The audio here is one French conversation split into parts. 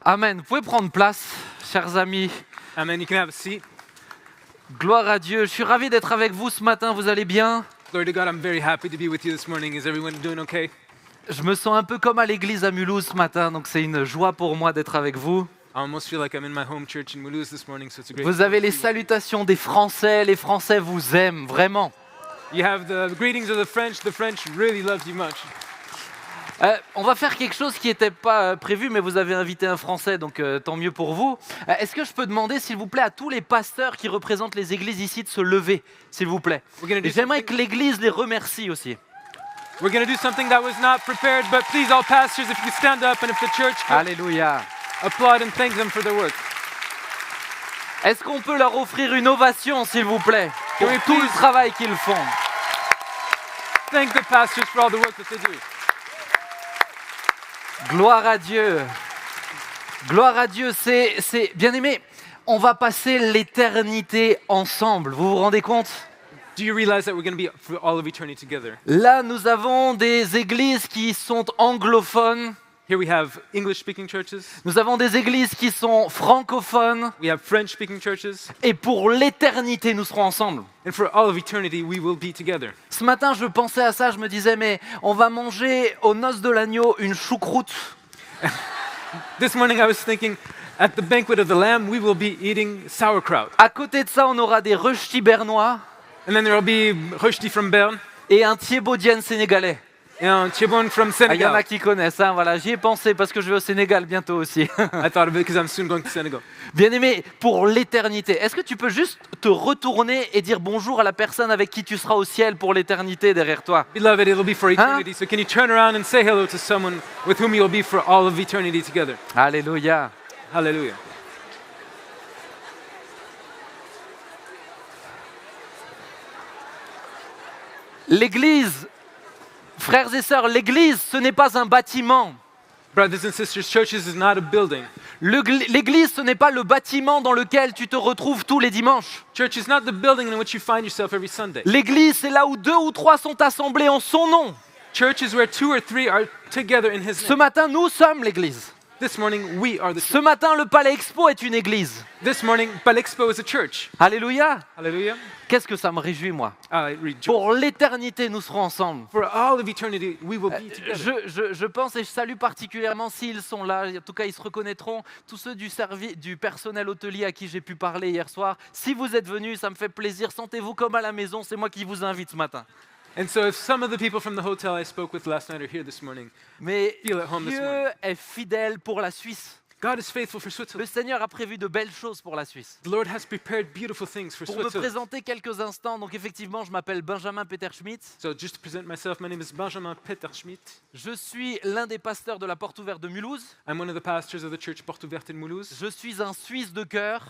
Amen. Vous pouvez prendre place, chers amis. Amen. You can have a seat. Gloire à Dieu. Je suis ravi d'être avec vous ce matin. Vous allez bien? Glory to God. I'm very happy to be with you this morning. Is everyone doing okay? Je me sens un peu comme à l'église à Mulhouse ce matin, donc c'est une joie pour moi d'être avec vous. I almost feel like I'm in my home church in Mulhouse this morning, so it's a great. Vous avez les salutations des Français. Les Français vous aiment, vraiment. You have the greetings of the French. The French really love you much. On va faire quelque chose qui n'était pas prévu, mais vous avez invité un Français, donc tant mieux pour vous. Est-ce que je peux demander, s'il vous plaît, à tous les pasteurs qui représentent les églises ici de se lever, s'il vous plaît? Et j'aimerais que l'église les remercie aussi. We're going to do something that was not prepared, but please, all pastors, if you could stand up and if the church could Alléluia. applaud and thank them for their work. Est-ce qu'on peut leur offrir une ovation, s'il vous plaît, pour Oui, tout le please. travail qu'ils font? Thank the pastors for all the work that they do. Gloire à Dieu. Gloire à Dieu. C'est bien aimé. On va passer l'éternité ensemble. Vous vous rendez compte? Do you realize that we're going to be for all of eternity together? Là, nous avons des églises qui sont anglophones. Here we have English-speaking churches. Nous avons des églises qui sont francophones. We have French-speaking churches. Et pour l'éternité, nous serons ensemble. And for all of eternity, we will be together. Ce matin, je pensais à ça. Je me disais, mais on va manger aux noces de l'agneau une choucroute. This morning I was thinking, at the banquet of the Lamb, we will be eating sauerkraut. À côté de ça, on aura des rösti bernois And then there will be Roshti from Bern et un thiebaudienne sénégalais. and Chebon from Ah, il y en a Senegal. qui connaissent, hein, voilà. J'y ai pensé parce que je vais au Sénégal bientôt aussi. I thought of it because I'm soon going to Senegal. Bien aimé, pour l'éternité, est-ce que tu peux juste te retourner et dire bonjour à la personne avec qui tu seras au ciel pour l'éternité derrière toi? Beloved, it'll be for eternity. So can you turn around and say hello to someone with whom you'll be for all of eternity together? Alléluia. Hallelujah. L'église, frères et sœurs, l'église, ce n'est pas un bâtiment. Brothers and sisters, churches is not a building. L'église, ce n'est pas le bâtiment dans lequel tu te retrouves tous les dimanches. Church is not the building in which you find yourself every Sunday. L'église, c'est là où 2 ou 3 sont assemblés en son nom. Church is where 2 or 3 are together in His Ce name. matin, nous sommes l'église. This morning, we are the Ce church. matin, le Palais Expo est une église. This morning, Palexpo is a church. Alléluia. Hallelujah. Qu'est-ce que ça me réjouit, moi. I rejoice. Pour l'éternité, nous serons ensemble. For all of eternity, we will be together. Je pense et je salue particulièrement s'ils sont là, en tout cas ils se reconnaîtront, tous ceux du personnel hôtelier à qui j'ai pu parler hier soir. Si vous êtes venus, ça me fait plaisir, sentez-vous comme à la maison, c'est moi qui vous invite ce matin. And so if some of the people from the hotel I spoke with last night are here this morning, Mais Feel at home this Dieu morning. est fidèle pour la Suisse. God is faithful for Le Switzerland. Seigneur a prévu de belles choses pour la Suisse. The Lord has prepared beautiful things for Pour me Switzerland. présenter quelques instants, donc effectivement je m'appelle Benjamin Peter Schmidt. So just to present myself, my name is Benjamin Peter Schmidt. Je suis l'un des pasteurs de la Porte Ouverte de Mulhouse. I'm one of the pastors of the church Porte Ouverte in Mulhouse, Je suis un Suisse de cœur.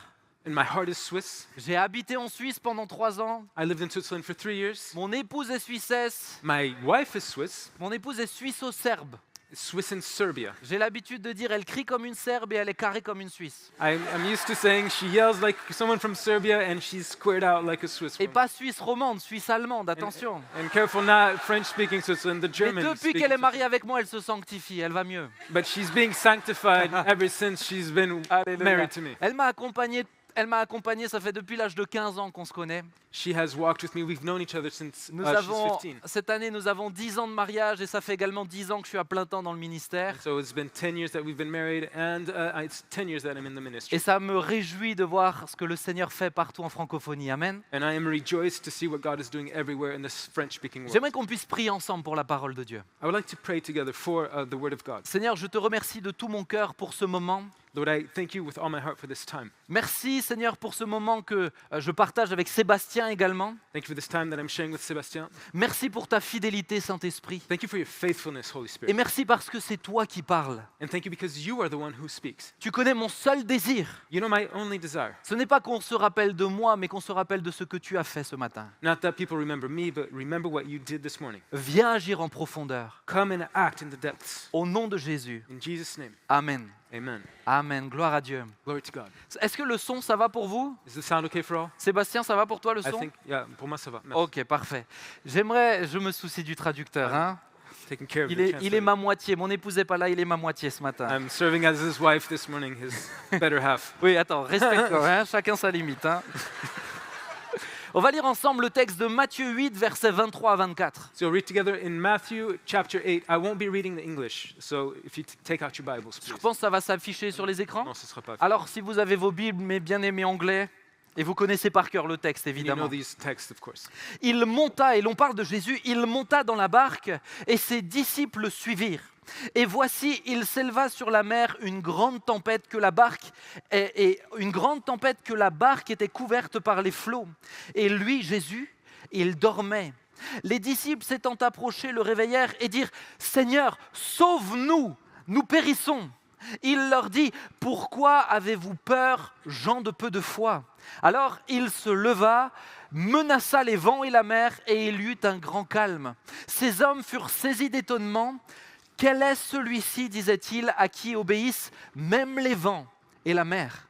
and my heart is Swiss. J'ai habité en Suisse pendant 3 ans. I lived in Switzerland for 3 years. Mon épouse est suissesse. My wife is Swiss, Mon épouse est suisse-serbe. Swiss in Serbia. J'ai l'habitude de dire elle crie comme une Serbe et elle est carrée comme une Suisse. I'm used to saying she yells like someone from Serbia and she's squared out like a Swiss Et woman. pas suisse romande, suisse allemande, attention. And careful, not French-speaking Switzerland, the Mais German. depuis qu'elle est mariée avec moi, elle se sanctifie, elle va mieux. But she's being sanctified ever since she's been married to me. Elle m'a accompagné, ça fait depuis l'âge de 15 ans qu'on se connaît. She has walked with me. We've known each other since Nous she's avons, 15. cette année, nous avons 10 ans de mariage et ça fait également 10 ans que je suis à plein temps dans le ministère. So it's been 10 years that we've been married, and it's 10 years that I'm in the ministry. Et ça me réjouit de voir ce que le Seigneur fait partout en francophonie. Amen. And I am rejoiced to see what God is doing everywhere in this French-speaking world. J'aimerais qu'on puisse prier ensemble pour la parole de Dieu. I would like to pray together for the Word of God. Seigneur, je te remercie de tout mon cœur pour ce moment. Lord, I thank you with all my heart for this time. Merci Seigneur pour ce moment que je partage avec Sébastien également. Thank you for this time that I'm sharing with Sebastian. Merci pour ta fidélité Saint-Esprit. Thank you for your faithfulness, Holy Et Spirit. merci parce que c'est toi qui parles. And thank you because you are the one who speaks. Tu connais mon seul désir. You know my only desire. Ce n'est pas qu'on se rappelle de moi, mais qu'on se rappelle de ce que tu as fait ce matin. Not that people remember me, but remember what you did this morning. Viens agir en profondeur. Come and act in the depths. Au nom de Jésus. In Jesus' name, Amen. amen. Amen. Gloire à Dieu. Glory to God. Est-ce que le son, ça va pour vous? Is the sound okay for all? Sébastien, ça va pour toi le I son? think, yeah, pour moi ça va. Merci. Ok, parfait. Je me soucie du traducteur. Hein? taking care of Il the est translator. ma moitié. Mon épouse n'est pas là, il est ma moitié ce matin. I'm serving as his wife this morning, his better half. Oui, attends, respecte-toi, hein, chacun sa limite. Hein. On va lire ensemble le texte de Matthieu 8, versets 23 à 24. So we'll read together in Matthew chapter 8. I won't be reading the English, so if you take out your Bibles, Je please. pense que ça va s'afficher sur les écrans. Non, ce sera pas. Alors, si vous avez vos Bibles, mais bien aimés anglais, et vous connaissez par cœur le texte, You know évidemment. these texts, of course. Il monta, et l'on parle de Jésus, il monta dans la barque, et ses disciples le suivirent. Et voici, il s'éleva sur la mer une grande tempête que la barque était couverte par les flots. Et lui, Jésus, il dormait. Les disciples s'étant approchés le réveillèrent et dirent « Seigneur, sauve-nous, nous périssons !» Il leur dit « Pourquoi avez-vous peur, gens de peu de foi ?» Alors il se leva, menaça les vents et la mer, et il y eut un grand calme. Ces hommes furent saisis d'étonnement. « Quel est celui-ci, disait-il, à qui obéissent même les vents et la mer ?»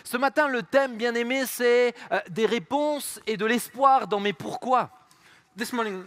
Ce matin, le thème, bien aimé, c'est des réponses et de l'espoir dans mes pourquoi. This morning,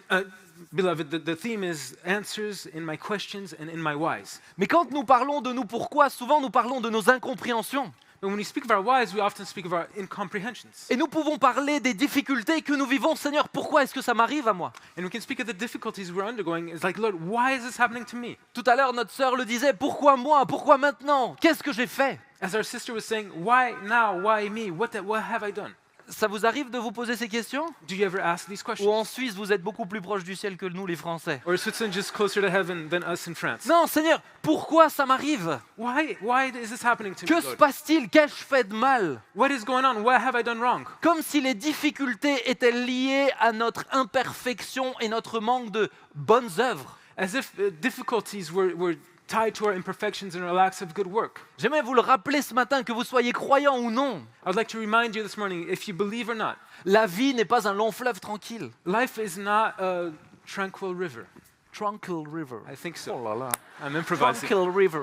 beloved, the theme is answers in my questions and in my whys. Mais quand nous parlons de nos pourquoi, souvent nous parlons de nos incompréhensions. But when we speak of our whys, we often speak of our incomprehensions. Et nous pouvons parler des difficultés que nous vivons. Seigneur, pourquoi est-ce que ça m'arrive à moi? And we can speak of the difficulties we're undergoing. It's like, Lord, why is this happening to me? Tout à l'heure, notre sœur le disait, pourquoi moi? Pourquoi maintenant? Qu'est-ce que j'ai fait? As our sister was saying, why now? Why me? What have I done? Ça vous arrive de vous poser ces questions? Do you ever ask these Ou questions? en Suisse, vous êtes beaucoup plus proche du ciel que nous, les Français? Or is Switzerland just closer to heaven than us in France? Non, Seigneur, pourquoi ça m'arrive? Why is this happening to Que me, se Lord? passe-t-il? Qu'ai-je fait de mal? What is going on? What have I done wrong? Comme si les difficultés étaient liées à notre imperfection et notre manque de bonnes œuvres. As if difficulties were tied to our imperfections and our lacks of good work. J'aimerais vous le rappeler ce matin, que vous soyez croyant ou non. I would like to remind you this morning, if you believe or not, La vie n'est pas un long fleuve tranquille. life is not a tranquil river. Tranquil River. I think so. Oh là là. I'm improvising. Tranquil River.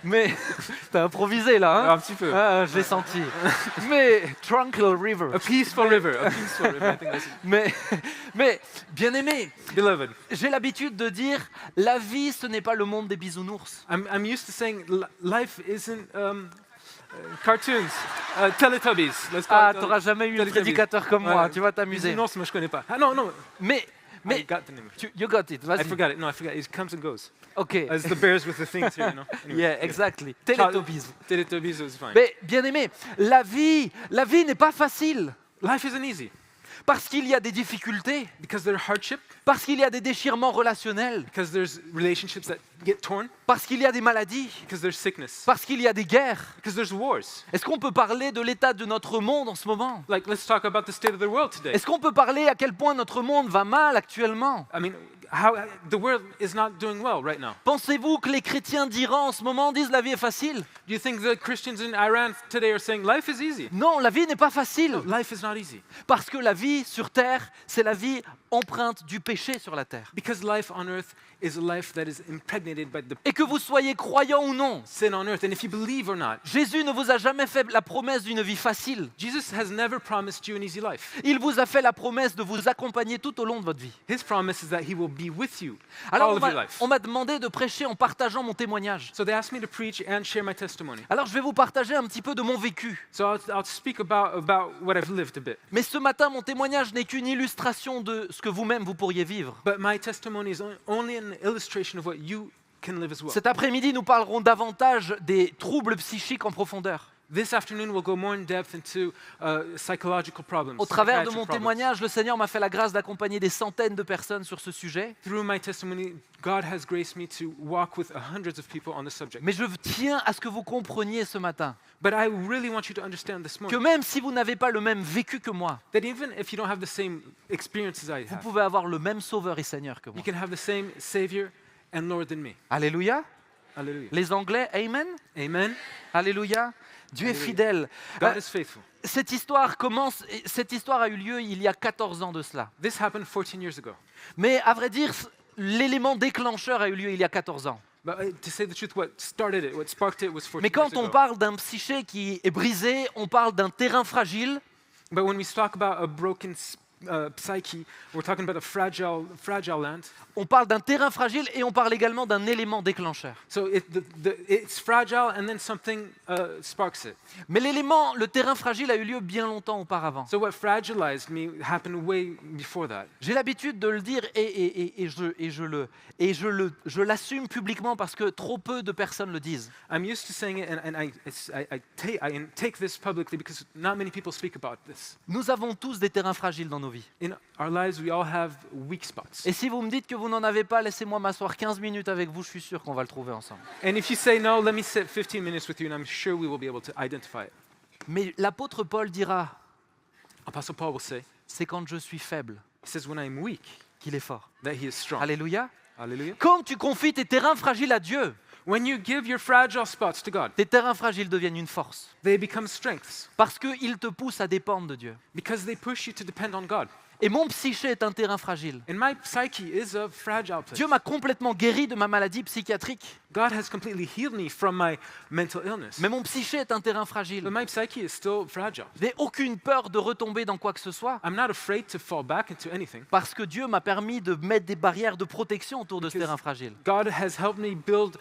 Mais t'as improvisé là, hein? Un petit peu. Ah, je l'ai senti. Mais Tranquil River. A peaceful river. A peaceful river. I think that's it. Mais bien aimé, Beloved, j'ai l'habitude de dire la vie, ce n'est pas le monde des bisounours. I'm used to saying life isn't cartoons, Teletubbies. Let's call Ah, it, t'auras jamais eu un Teletubbies. prédicateur comme moi, Ouais. tu vas t'amuser. Non, moi je connais pas. Ah non, non. Mais I got the name. you got it, I vas-y. forgot it. No, I forgot. It comes and goes. Ok. As the bears with the things here, you know. Anyway, Yeah, exactly. Teletubbies. Teletubbies was fine. Mais bien aimé, la vie n'est pas facile. Life isn't easy Parce qu'il y a des difficultés, because there are hardship, parce qu'il y a des déchirements relationnels, because there's relationships that get torn, parce qu'il y a des maladies, because there's sickness, parce qu'il y a des guerres. because there's wars. Est-ce qu'on peut parler de l'état de notre monde en ce moment? Like, let's talk about the state of the world today. Est-ce qu'on peut parler à quel point notre monde va mal actuellement? I mean, how the world is not doing well right now. Pensez-vous que les chrétiens d'Iran en ce moment disent la vie est facile? Do you think the Christians in Iran today are saying life is easy? Non, la vie n'est pas facile. No, life is not easy. Parce que la vie sur terre, c'est la vie empreinte du péché sur la terre. Because life on earth is a life that is impregnated by the Et que vous soyez croyant ou non, sin on earth. And if you believe or not, Jésus ne vous a jamais fait la promesse d'une vie facile. Jesus has never promised you an easy life. Il vous a fait la promesse de vous accompagner tout au long de votre vie. His promise is that he will be with you Alors all of your life. on m'a demandé de prêcher en partageant mon témoignage. So they asked me to preach and share my testimony. Alors je vais vous partager un petit peu de mon vécu. So I'll speak about what I've lived a bit. Mais ce matin, mon témoignage n'est qu'une illustration de ce que vous-même vous pourriez vivre. But my testimony is only an illustration of what you can live as well. Cet après-midi, nous parlerons davantage des troubles psychiques en profondeur. This afternoon we'll go more in depth into psychological problems. Au travers de psychiatric mon problems. témoignage, le Seigneur m'a fait la grâce d'accompagner des centaines de personnes sur ce sujet. Through my testimony, God has graced me to walk with hundreds of people on the subject. Mais je tiens à ce que vous compreniez ce matin But I really want you to understand this que morning même si vous n'avez pas le même vécu que moi, that even if you don't have the same experiences I vous have, pouvez avoir le même Sauveur et Seigneur que moi. you can have the same Savior and Lord than me. Alléluia. Hallelujah. Les Anglais, Amen. Amen. Alléluia. Dieu est Alléluia. fidèle. God is faithful. Cette histoire a eu lieu il y a 14 ans de cela. This happened 14 years ago. Mais à vrai dire, l'élément déclencheur a eu lieu il y a 14 ans. But to say the truth, what started it, what sparked it was 14 Mais quand years on ago. parle d'un psyché qui est brisé, on parle d'un terrain fragile, But when we talk about a broken psyche. We're talking about a fragile land. On parle d'un terrain fragile et on parle également d'un élément déclencheur. So it's fragile, and then something sparks it. Mais l'élément, le terrain fragile a eu lieu bien longtemps auparavant. So what fragilized me happened way before that. J'ai l'habitude de le dire et je l'assume publiquement parce que trop peu de personnes le disent. I'm used to saying it, and I take this publicly because not many people speak about this. Nous avons tous des terrains fragiles dans nos vies. In our lives, we all have weak spots. Et si vous me dites que vous n'en avez pas, laissez-moi m'asseoir 15 minutes avec vous, je suis sûr qu'on va le trouver ensemble. And if you say no, let me sit 15 minutes with you, and I'm sure we will be able to identify it. Mais l'apôtre Paul dira, Apostle Paul will say, c'est quand je suis faible he says, when I'm weak, qu'il est fort. that he is strong. Alléluia. Hallelujah. Quand tu confies tes terrains fragiles à Dieu, When you give your fragile spots to God, tes terrains fragiles deviennent une force. they become strengths Parce qu'ils te poussent à dépendre de Dieu. because they push you to depend on God. Et mon psyché est un terrain fragile. And my psyche is a fragile place. Dieu m'a complètement guéri de ma maladie psychiatrique. God has completely healed me from my mental illness. Mais mon psyché est un terrain But fragile. my psyche is still fragile. Je n'ai aucune peur de retomber dans quoi que ce soit. I'm not afraid to fall back into anything. Parce que Dieu m'a permis de mettre des barrières de protection autour de ce Because terrain fragile. God has helped me build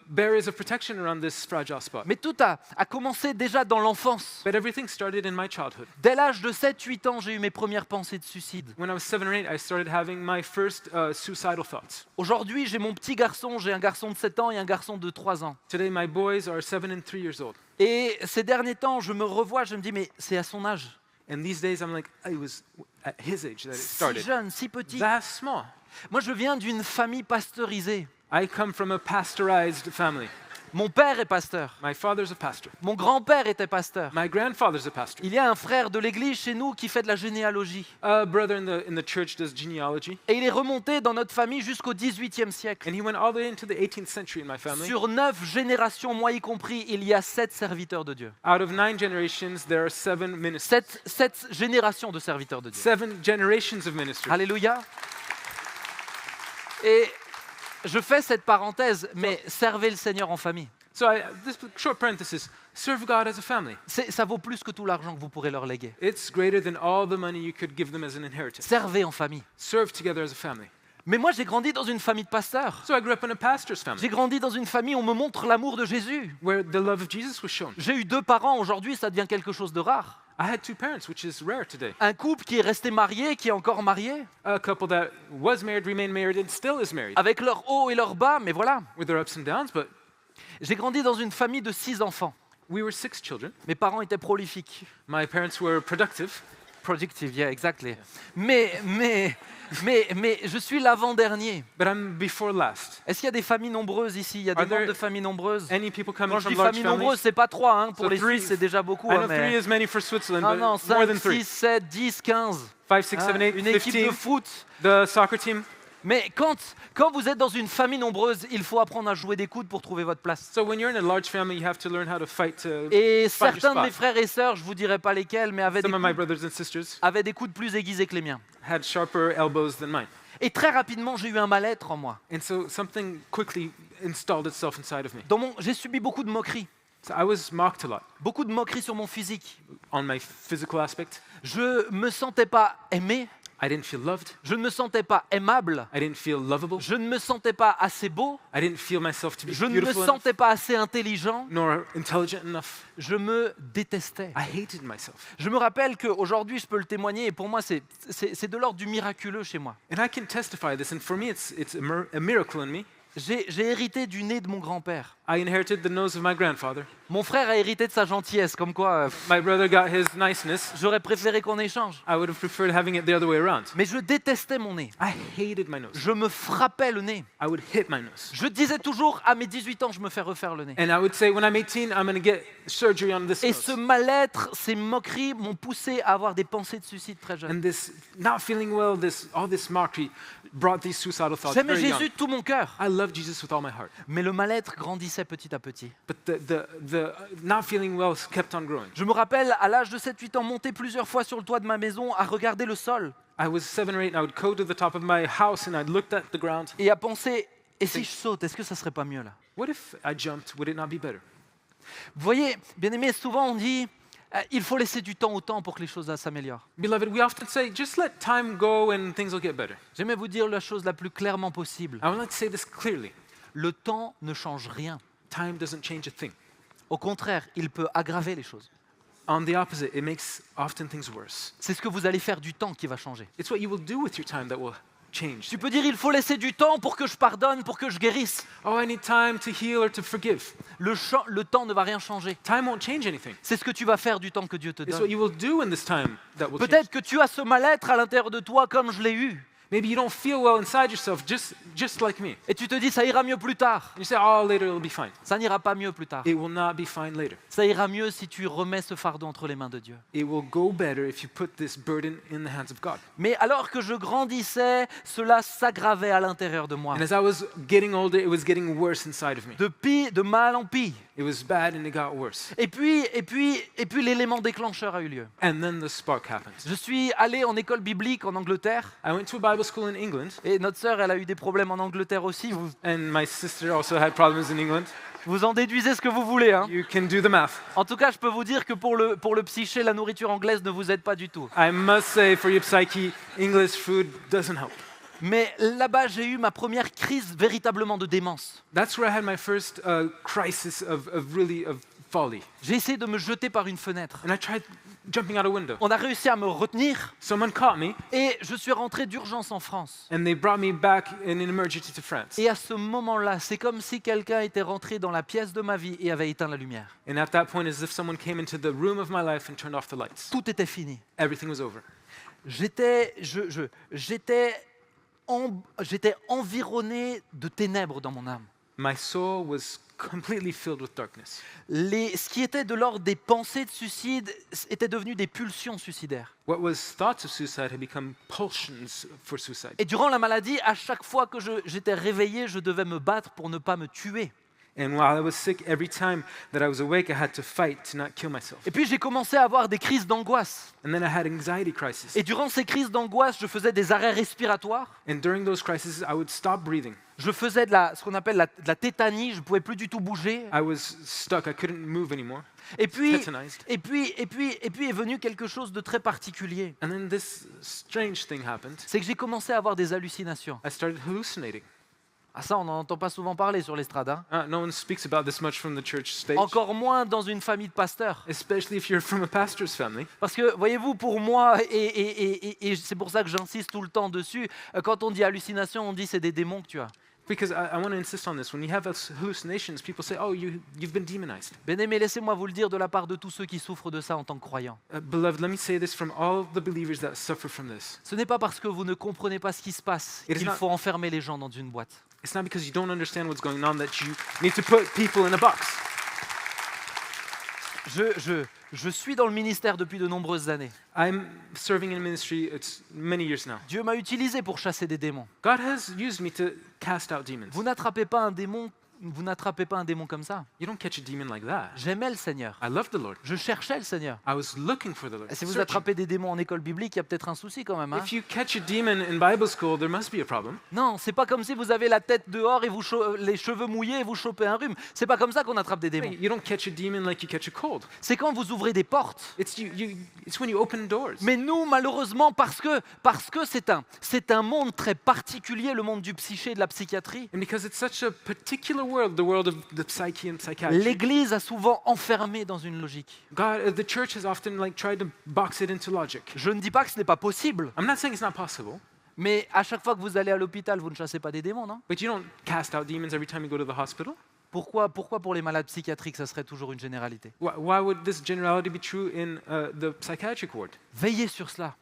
barriers of protection around this fragile spot. Mais tout a commencé déjà dans l'enfance. But everything started in my childhood. Dès l'âge de 7-8 ans, j'ai eu mes premières pensées de suicide. When I was 7 or 8, I started having my first suicidal thoughts. Aujourd'hui, j'ai mon petit garçon, j'ai un garçon de 7 ans et un garçon de 3 ans. Today, my boys are 7 and 3 years old. Et ces derniers temps, je me revois, je me dis, mais c'est à son âge. And these days, I'm like, it was at his age that it Si started. jeune, si petit. That small. Moi, je viens d'une famille pasteurisée. I come from a pastorized family. Mon père est pasteur. My father's a pastor. Mon grand-père était pasteur. My grandfather's a pastor. Il y a un frère de l'église chez nous qui fait de la généalogie. A brother in the church does genealogy. Et il est remonté dans notre famille jusqu'au 18e siècle. And he went all the way into the 18th century in my family. Sur 9 générations, moi y compris, il y a 7 serviteurs de Dieu. Out of 9 generations, there are 7 ministers. 7 générations de serviteurs de Dieu. 7 generations of ministers. Alléluia. Et je fais cette parenthèse, mais servez le Seigneur en famille. So this short parenthesis, serve God as a family. Ça vaut plus que tout l'argent que vous pourrez leur léguer. It's greater than all the money you could give them as an inheritance. Servez en famille. Serve together as a family. Mais moi, j'ai grandi dans une famille de pasteurs. So I grew up in a pastor's family J'ai grandi dans une famille où on me montre l'amour de Jésus. where the love of Jesus was shown. J'ai eu 2 parents, aujourd'hui ça devient quelque chose de rare. I had 2 parents, which is rare today. Un couple qui est resté marié, qui est encore marié, A couple that was married, remained married, and still is married, avec leurs hauts et leurs bas, mais voilà. with their ups and downs, but J'ai grandi dans une famille de 6 enfants. we were 6 children. Mes parents étaient prolifiques. My parents were productive. Productive, yeah, exactly. Mais je suis l'avant-dernier. But I'm before last. Est-ce qu'il y a des familles nombreuses ici? Il y a des Are there membres de familles nombreuses? Any people coming Quand je from dis large famille families? nombreuse, c'est pas 3, hein. Pour So les three- Suisses, c'est déjà beaucoup. I hein, know 3 mais... is many for Switzerland, Non, but non, more 5, than 3. 6, 7, 10, 15. 5, 6, 7, Hein, 8, une équipe de 15. foot. The soccer team. Mais quand vous êtes dans une famille nombreuse, il faut apprendre à jouer des coudes pour trouver votre place. So when you're in a large family, you have to learn how to fight to Et find your certains de mes spot. frères et sœurs, je vous dirai pas lesquels, mais Some of my brothers and sisters avaient des coudes plus aiguisés que les miens. had sharper elbows than mine. Et très rapidement, j'ai eu un mal-être en moi. And so something quickly installed itself inside of me. J'ai subi beaucoup de moqueries. So I was mocked a lot Beaucoup de moqueries sur mon physique. on my physical aspect. Je me sentais pas aimé, I didn't feel loved. je ne me sentais pas aimable, I didn't feel lovable. je ne me sentais pas assez beau, I didn't feel myself to be je ne me beautiful enough, sentais pas assez intelligent, nor intelligent enough. je me détestais. I hated myself. Je me rappelle qu'aujourd'hui, je peux le témoigner, et pour moi, c'est de l'ordre du miraculeux chez moi. And I can testify this, and for me, it's a miracle in me. J'ai hérité du nez de mon grand-père. I inherited the nose of my grandfather. Mon frère a hérité de sa gentillesse, comme quoi My brother got his niceness. j'aurais préféré qu'on échange. I would have preferred having it the other way around. Mais je détestais mon nez. I hated my nose. Je me frappais le nez. I would hit my nose. Je disais toujours, à mes 18 ans, je me fais refaire le nez. And I would say, when I'm 18, I'm going to get surgery on this Et nose. ce mal-être, ces moqueries m'ont poussé à avoir des pensées de suicide très jeune. And this not feeling well, all this mockery brought these suicidal thoughts J'aimais very Jésus young. de tout mon cœur. I love Jesus with all my heart. Mais le mal-être grandissait petit à petit. But the not feeling well kept on growing. Je me rappelle, à l'âge de 7-8 ans, monter plusieurs fois sur le toit de ma maison à regarder le sol I was 7 or 8, and I would go to the top of my house and I'd looked at the ground. et à penser, et si je saute, est-ce que ça serait pas mieux là? What if I jumped? Would it not be better? Vous voyez, bien aimé, souvent on dit, Il faut laisser du temps au temps pour que les choses s'améliorent. Beloved, we often say, just let time go and things will get better. J'aimerais vous dire la chose la plus clairement possible. I would like to say this clearly. Le temps ne change rien. Time doesn't change a thing. Au contraire, il peut aggraver les choses. On the opposite, it makes often things worse. C'est ce que vous allez faire du temps qui va changer. It's what you will do with your time that will change. Tu peux dire, il faut laisser du temps pour que je pardonne, pour que je guérisse. Oh, I need time to heal or to forgive. Le temps ne va rien changer. Time won't change anything. C'est ce que tu vas faire du temps que Dieu te It's what donne. you will do in this time that will change. Peut-être que tu as ce mal-être à l'intérieur de toi comme je l'ai eu. Maybe you don't feel well inside yourself, just like me. Et tu te dis, ça ira mieux plus tard. You say, oh, later it'll be fine. Ça n'ira pas mieux plus tard. It will not be fine later. Ça ira mieux si tu remets ce fardeau entre les mains de Dieu. It will go better if you put this burden in the hands of God. Mais alors que je grandissais, cela s'aggravait à l'intérieur de moi. And as I was getting older, it was getting worse inside of me. De mal en pis. It was bad and it got worse. Et puis l'élément déclencheur a eu lieu. And then the spark happened. Je suis allé en école biblique en Angleterre. I went to a Bible school in England, Et notre sœur, elle a eu des problèmes en Angleterre aussi. and my sister also had problems in England. Vous en déduisez ce que vous voulez. Hein. You can do the math. En tout cas, je peux vous dire que pour le psyché, la nourriture anglaise ne vous aide pas du tout. I must say, for your psyche, English food doesn't help. Mais là-bas, j'ai eu ma première crise véritablement de démence. That's where I had my first crisis of folly. J'ai essayé de me jeter par une fenêtre. And I tried jumping out a window. On a réussi à me retenir Someone caught me, et je suis rentré d'urgence en France. and they brought me back in an emergency to France. Et à ce moment-là, c'est comme si quelqu'un était rentré dans la pièce de ma vie et avait éteint la lumière. And at that point, as if someone came into the room of my life and turned off the lights. Tout était fini. Everything was over. J'étais environné de ténèbres dans mon âme. My soul was completely filled with darkness. Ce qui était de l'ordre des pensées de suicide était devenu des pulsions suicidaires. What was thoughts of suicide had become pulsions for suicide. Et durant la maladie, à chaque fois que j'étais réveillé, je devais me battre pour ne pas me tuer. And while I was sick, every time that I was awake, I had to fight to not kill myself. Et puis j'ai commencé à avoir des crises d'angoisse. And then I had anxiety crises. Et durant ces crises d'angoisse, je faisais des arrêts respiratoires. And during those crises, I would stop breathing. Je faisais ce qu'on appelle de la tétanie, je ne pouvais plus du tout bouger. I was stuck. I couldn't move anymore. Et puis Tetanized. est venu quelque chose de très particulier. And then this strange thing happened. C'est que j'ai commencé à avoir des hallucinations. I started hallucinating. Ah ça, on n'en entend pas souvent parler sur l'estrade. Hein. No one speaks about this much from the church stage. Encore moins dans une famille de pasteurs. Especially if you're from a pastor's family. Parce que, voyez-vous, pour moi, et c'est pour ça que j'insiste tout le temps dessus, quand on dit hallucination, on dit c'est des démons que tu as. Because I want to insist on this. When you have hallucinations, people say, oh, you've been demonized. Bien-aimés, laissez-moi vous le dire de la part de tous ceux qui souffrent de ça en tant que croyants. Beloved, let me say this from all the believers that suffer from this. Ce n'est pas parce que vous ne comprenez pas ce qui se passe It is qu'il not- faut enfermer les gens dans une boîte. It's not because you don't understand what's going on that you need to put people in a box. Je suis dans le ministère depuis de nombreuses années. I'm serving in ministry, it's many years now. Dieu m'a utilisé pour chasser des démons. God has used me to cast out demons. Vous n'attrapez pas un démon comme ça. You don't catch a demon like that. J'aimais le Seigneur. I love the Lord. Je cherchais le Seigneur. I was looking for the Lord. Et si vous searching. attrapez des démons en école biblique, il y a peut-être un souci quand même. Hein. If you catch a demon in Bible school, there must be a problem. Non, c'est pas comme si vous avez la tête dehors et les cheveux mouillés et vous chopez un rhume. C'est pas comme ça qu'on attrape des démons. You don't catch a demon like you catch a cold. C'est quand vous ouvrez des portes. It's when you open doors. Mais nous, malheureusement, parce que c'est un monde très particulier, le monde du psyché et de la psychiatrie, And because it's such a particular world, the world of the psyche and psychiatry, l'Église a souvent enfermé dans une logique. the church has often tried to box it into logic. Je ne dis pas que ce n'est pas possible, I'm not saying it's not possible, mais à chaque fois que vous allez à l'hôpital, vous ne chassez pas des démons, non? but you don't cast out demons every time you go to the hospital. Pourquoi pour les malades psychiatriques, ça serait toujours une généralité? Why would this generality be true in the psychiatric ward? Veillez sur cela,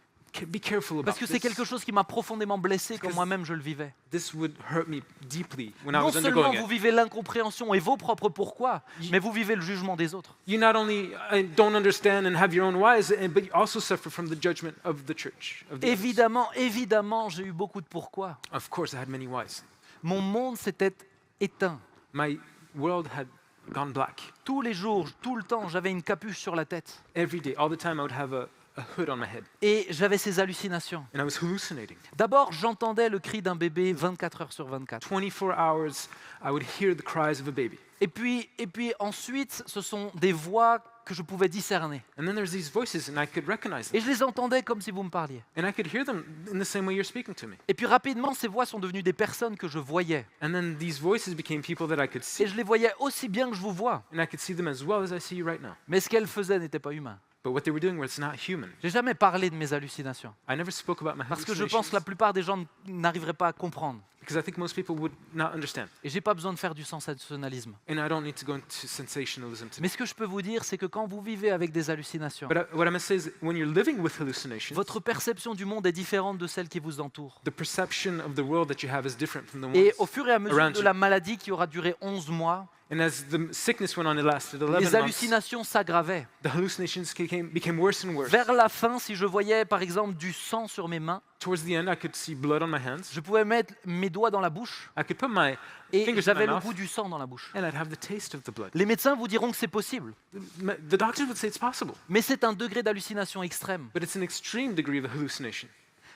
Be careful about parce que c'est quelque this. chose qui m'a profondément blessé quand Because moi-même je le vivais. This would hurt me deeply when I Non was seulement undergoing vous it. vivez l'incompréhension et vos propres pourquoi, mais vous vivez le jugement des autres. You not only don't understand and have your own whys, but you also suffer from the judgment of the church. Of the others. Évidemment, j'ai eu beaucoup de pourquoi. Of course, I had many whys. Mon monde s'était éteint. My world had gone black. Tous les jours, tout le temps, j'avais une capuche sur la tête. Every day, all the time, I would have a hood on my head. Et j'avais ces hallucinations. And I was hallucinating. D'abord, j'entendais le cri d'un bébé 24 heures sur 24. 24 hours, I would hear the cries of a baby. Et puis ensuite, ce sont des voix que je pouvais discerner. And then there's these voices, and I could recognize Et them. je les entendais comme si vous me parliez. And I could hear them in the same way you're speaking to me. Et puis rapidement, ces voix sont devenues des personnes que je voyais. And then these voices became people that I could see, Et je les voyais aussi bien que je vous vois. and I could see them as well as I see you right now. Mais ce qu'elles faisaient n'était pas humain. But what they were doing was not human. J'ai jamais parlé de mes hallucinations. I never spoke about my Parce que je pense hallucinations que la plupart des gens n'arriveraient pas à comprendre. because I think most people would not understand. Et j'ai pas besoin de faire du sensationnalisme. And I don't need to go into sensationalism today. Mais ce que je peux vous dire, c'est que quand vous vivez avec des hallucinations, But what I'm going to say is when you're living with hallucinations, votre perception du monde est différente de celle qui vous entoure. the perception of the world that you have is different from the Et ones au fur et à mesure around de you. la maladie qui aura duré 11 mois, And as the sickness went on, it lasted 11 les months. hallucinations s'aggravaient. The hallucinations became worse and worse. Vers la fin, si je voyais par exemple du sang sur mes mains, Towards the end, I could see blood on my hands. je pouvais mettre mes doigts dans la bouche I could put my et fingers in j'avais my le mouth, goût du sang dans la bouche. and I'd have the taste of the blood. Les médecins vous diront que c'est possible, The doctors would say it's possible, mais c'est un degré d'hallucination extrême. but it's an extreme degree of hallucination.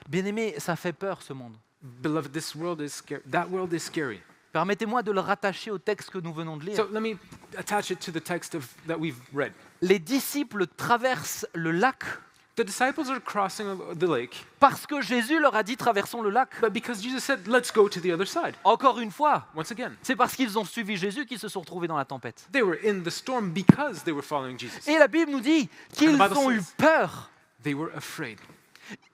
Bien aimé, ça fait peur ce monde. Beloved, this world is scary. That world is scary. Permettez-moi de le rattacher au texte que nous venons de lire. So let me attach it to the text that we've read. Les disciples traversent le lac The disciples are crossing the lake, parce que Jésus leur a dit traversons le lac. but because Jesus said, let's go to the other side. Encore une fois, Once again, c'est parce qu'ils ont suivi Jésus qu'ils se sont retrouvés dans la tempête. they were in the storm because they were following Jesus. Et la Bible nous dit qu'ils And the Bible ont eu says- peur. They were afraid.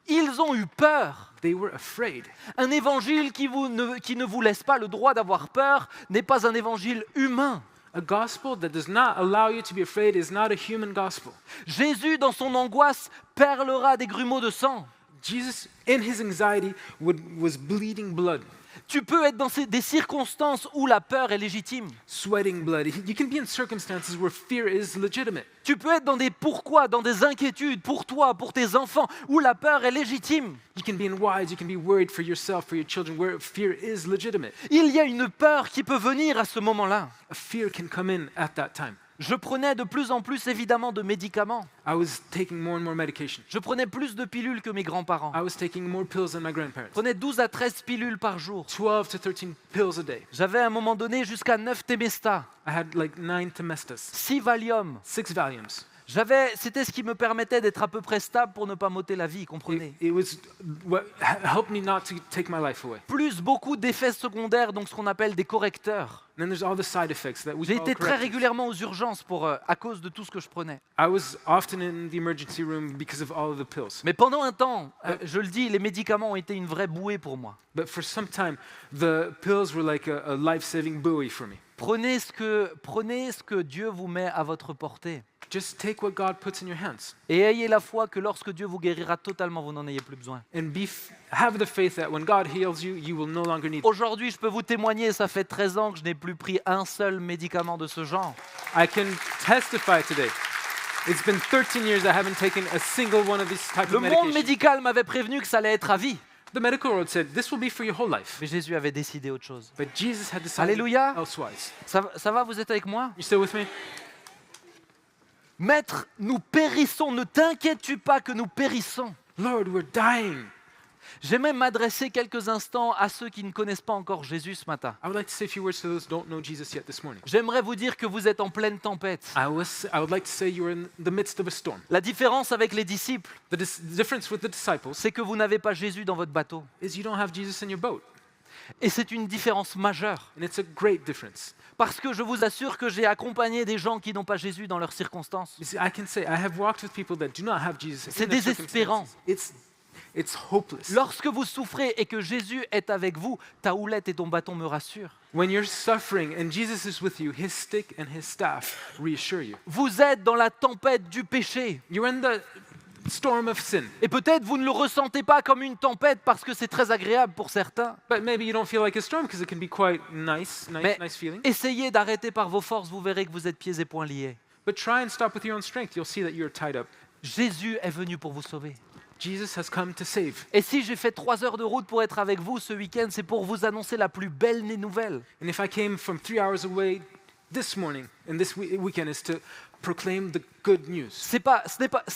Ils ont eu peur. They were afraid. Un évangile qui ne vous laisse pas le droit d'avoir peur n'est pas un évangile humain. A gospel that does not allow you to be afraid is not a human gospel. Jésus, dans son angoisse, perlera des grumeaux de sang. Jesus, in his anxiety, was bleeding blood, Tu peux être dans des circonstances où la peur est légitime. sweating blood. You can be in circumstances where fear is legitimate. Tu peux être dans des pourquoi, dans des inquiétudes pour toi, pour tes enfants, où la peur est légitime. You can be in whys, you can be worried for yourself, for your children, where fear is legitimate. Il y a une peur qui peut venir à ce moment-là. A fear can come in at that time. Je prenais de plus en plus évidemment de médicaments. I was taking more and more medication. Je prenais plus de pilules que mes grands-parents. I was taking more pills than my Je grandparents. prenais 12 à 13 pilules par jour. 12 to 13 pills a day. J'avais à un moment donné jusqu'à 9 Temesta, I had like 9 Temestas, 6 Valium. 6 Valiums. C'était ce qui me permettait d'être à peu près stable pour ne pas m'ôter la vie, comprenez. It was what helped me not to take my life away. Plus beaucoup d'effets secondaires, donc ce qu'on appelle des correcteurs. And then there's all the side effects that we J'ai call été très correctives. régulièrement aux urgences à cause de tout ce que je prenais. I was often in the emergency room because of all of the pills. Mais pendant un temps, je le dis, les médicaments ont été une vraie bouée pour moi. But for some time, the pills were like a life-saving buoy for me. Prenez ce que Dieu vous met à votre portée. Just take what God puts in your hands Et ayez la foi que lorsque Dieu vous guérira totalement, vous n'en ayez plus besoin. and have the faith that when God heals you, you will no longer need. Aujourd'hui, je peux vous témoigner, ça fait 13 ans que je n'ai plus pris un seul médicament de ce genre. I can testify today. It's been 13 years I haven't taken a single one of these types Le of monde medication. médical m'avait prévenu que ça allait être à vie. The medical world said this will be for your whole life. Mais Jésus avait décidé autre chose. But Jesus had decided Alléluia. elsewise. Ça va, vous êtes avec moi? You still with me? Maître, nous périssons, ne t'inquiètes-tu pas que nous périssons. Lord, we're dying. J'aimerais m'adresser quelques instants à ceux qui ne connaissent pas encore Jésus ce matin. I would like to say a few words to those who don't know Jesus yet this morning. J'aimerais vous dire que vous êtes en pleine tempête. I would like to say you are in the midst of a storm. La différence avec les disciples, The difference with the disciples c'est que vous n'avez pas Jésus dans votre bateau. is you don't have Jesus in your boat. Et c'est une différence majeure. And it's a great difference. Parce que je vous assure que j'ai accompagné des gens qui n'ont pas Jésus dans leurs circonstances. You see, I can say I have walked with people that do not have Jesus. C'est in their désespérant. circumstances. It's hopeless. Lorsque vous souffrez et que Jésus est avec vous, ta houlette et ton bâton me rassurent. When you're suffering and Jesus is with you, his stick and his staff reassure you. Vous êtes dans la tempête du péché. You're in the storm of sin. Et peut-être vous ne le ressentez pas comme une tempête parce que c'est très agréable pour certains. But maybe you don't feel like a storm because it can be quite nice Mais feeling. essayez d'arrêter par vos forces, vous verrez que vous êtes pieds et poings liés. But try and stop with your own strength. You'll see that you're tied up. Jésus est venu pour vous sauver. Jesus has come to save. Et si j'ai fait 3 heures de route pour être avec vous ce week-end, c'est pour vous annoncer la plus belle des nouvelles. And if I came from 3 hours away this morning and this weekend is to proclaim the good news. Ce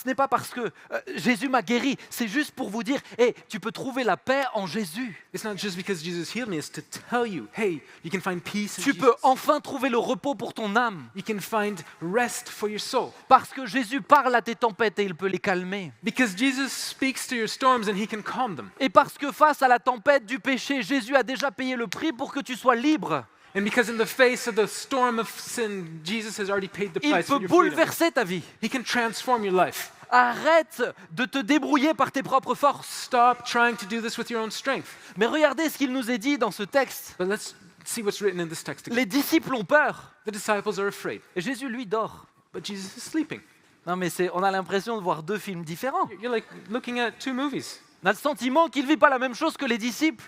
n'est pas parce que Jésus m'a guéri, c'est juste pour vous dire, hey, tu peux trouver la paix en Jésus. It's not just because Jesus healed me, it's to tell you, hey, you can find peace in Tu Jesus. peux enfin trouver le repos pour ton âme. You can find rest for your soul. Parce que Jésus parle à tes tempêtes et il peut les calmer. Because Jesus speaks to your storms and he can calm them. Et parce que face à la tempête du péché, Jésus a déjà payé le prix pour que tu sois libre. And because in the face of the storm of sin, Jesus has already paid the Il price peut for your freedom. bouleverser ta vie. He can transform your life. Arrête de te débrouiller par tes propres forces. Stop trying to do this with your own strength. Mais regardez ce qu'il nous est dit dans ce texte. But let's see what's written in this text again. Les disciples ont peur. The disciples are afraid, Et Jésus, lui, dort. but Jesus is sleeping. Non mais on a l'impression de voir deux films différents. You're like looking at two movies. On a le sentiment qu'il ne vit pas la même chose que les disciples.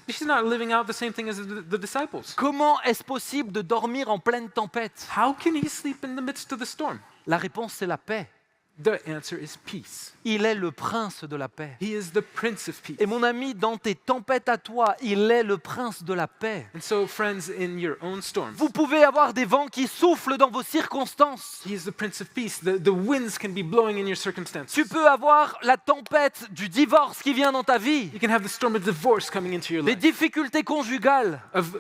He's not living out the same thing as the disciples. Comment est-ce possible de dormir en pleine tempête? How can he sleep in the midst of the storm? La réponse, c'est la paix. The answer is peace. Il est le prince de la paix. He is the Prince of Peace. Et mon ami, dans tes tempêtes à toi, il est le prince de la paix. And so, friends, in your own storms, Vous pouvez avoir des vents qui soufflent dans vos circonstances. he is the Prince of Peace. The winds can be blowing in your circumstances. Tu peux avoir la tempête du divorce qui vient dans ta vie, You can have the storm of divorce coming into your des life, difficultés conjugales. of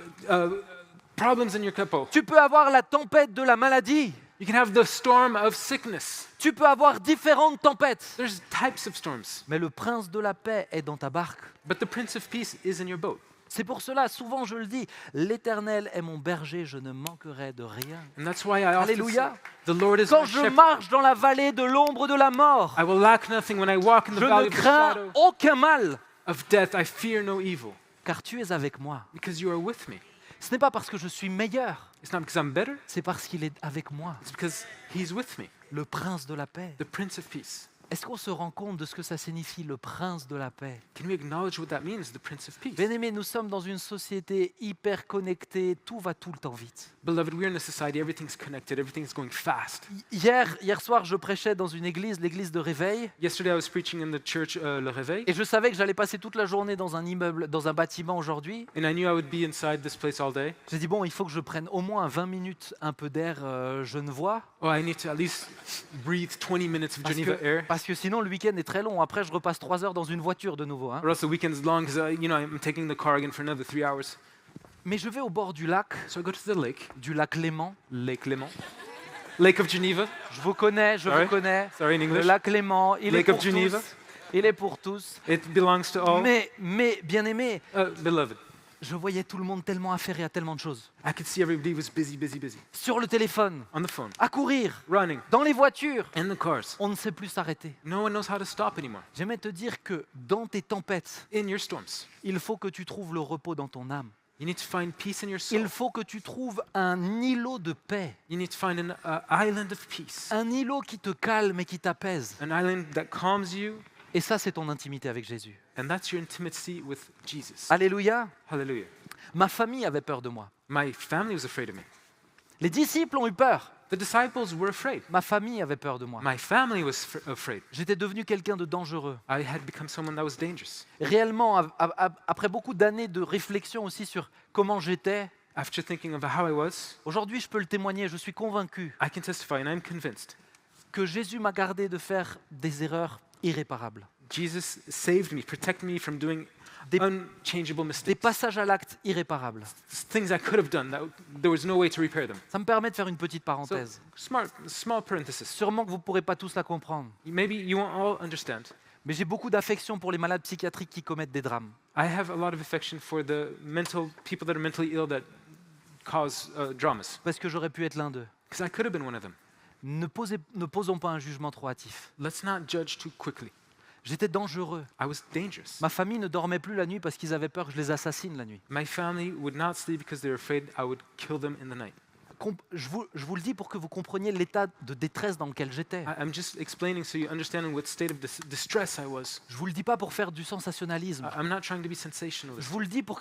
problems in your couple. Tu peux avoir la tempête de la maladie. You can have the storm of sickness. Tu peux avoir différentes tempêtes. There's types of storms, Mais le prince de la paix est dans ta barque. but the Prince of Peace is in your boat. C'est pour cela, souvent je le dis, l'Éternel est mon berger, je ne manquerai de rien. And that's why I often Alléluia. say, the Lord is Quand my je shepherd. marche dans la vallée de l'ombre de la mort, I will lack nothing when I walk in the je valley ne of the crains shadow aucun mal, of death. I fear no evil, car tu es avec moi. because you are with me. Ce n'est pas parce que je suis meilleur, It's not because I'm better, c'est parce qu'il est avec moi, it's because he's with me, le prince de la paix. the Prince of Peace. Est-ce qu'on se rend compte de ce que ça signifie, le prince de la paix? Can we acknowledge what that means, the Prince of Peace? Bien-aimés, nous sommes dans une société hyper connectée, tout va tout le temps vite. Beloved, we're in a society, everything's connected, everything's going fast. Hier soir, je prêchais dans une église, l'église de Réveil, Yesterday, I was preaching in the church, Le Réveil, et je savais que j'allais passer toute la journée dans un immeuble, dans un bâtiment aujourd'hui. and I knew I would be inside this place all day. J'ai dit, bon, il faut que je prenne au moins 20 minutes un peu d'air genevois, Oh, I need to at least breathe 20 minutes of Geneva air, parce que sinon le week-end est très long. Après, je repasse 3 heures dans une voiture de nouveau. Hein. or else the weekend's long, because, I'm taking the car again for another 3 hours. Mais je vais au bord du lac So I go to the lake, Léman. Lake Léman, Lake of Geneva. Je vous connais, je Sorry. vous connais. Sorry, in Le English. lac Léman, il Lake est of pour Geneva. tous. Il est pour tous. It belongs to all. Mais bien aimé, Beloved, je voyais tout le monde tellement affairé à tellement de choses. I could see everybody was busy, busy, busy. Sur le téléphone, On the phone, à courir, running, dans les voitures. in the cars. On ne sait plus s'arrêter. No one knows how to stop anymore. J'aimerais te dire que dans tes tempêtes, In your storms, il faut que tu trouves le repos dans ton âme. you need to find peace in your soul. Il faut que tu trouves un îlot de paix, You need to find an island of peace, un îlot qui te calme et qui t'apaise. an island that calms you, Et ça, c'est ton intimité avec Jésus. and that's your intimacy with Jesus. Alléluia. Hallelujah. Ma famille avait peur de moi. My family was afraid of me. Les disciples ont eu peur. The disciples were afraid. Ma famille avait peur de moi. My family was afraid. J'étais devenu quelqu'un de dangereux. I had become someone that was dangerous. Réellement, après beaucoup d'années de réflexion aussi sur comment j'étais, After thinking of how I was, aujourd'hui, je peux le témoigner, je suis convaincu I can testify, and I'm convinced, que Jésus m'a gardé de faire des erreurs irréparables, Jesus saved me, protected me from doing Des- unchangeable des mistakes. passages à l'acte irréparables. Things I could have done that there was no way to repair them. Ça me permet de faire une petite So, parenthèse. small parenthesis. Sûrement que vous ne pourrez pas tous la comprendre, Maybe you won't all understand. mais j'ai beaucoup d'affection pour les malades psychiatriques qui commettent des drames. I have a lot of affection for the people that are mentally ill that cause dramas, Parce que j'aurais pu être l'un d'eux. because I could have been one of them. Ne posons pas un jugement trop hâtif. Let's not judge too quickly. J'étais dangereux. I was dangerous. Ma famille ne dormait plus la nuit parce qu'ils avaient peur que je les assassine la nuit. My family would not sleep because they were afraid I would kill them in the night. Je vous le dis pour que vous compreniez l'état de détresse dans lequel j'étais. I'm just explaining so you understand in what state of distress I was. Je vous le dis pas pour faire du sensationnalisme. I'm not trying to be Je sensationalist. vous le dis pour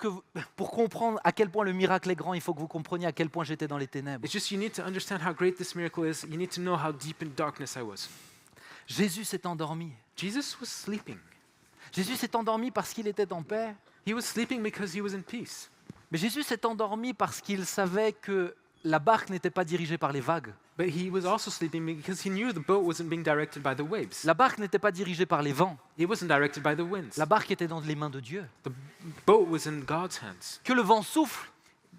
comprendre à quel point le miracle est grand, il faut que vous compreniez à quel point j'étais dans les ténèbres. It's just you need to understand how great this miracle is. You need to know how deep in darkness I was. Jésus s'est endormi. Jesus was sleeping. Jésus s'est endormi parce qu'il était en paix. He was sleeping because he was in peace. Mais Jésus s'est endormi parce qu'il savait que la barque n'était pas dirigée par les vagues. But he was also sleeping because he knew the boat wasn't being directed by the waves. La barque n'était pas dirigée par les vents. It wasn't directed by the winds. La barque était dans les mains de Dieu. The boat was in God's hands. Que le vent souffle,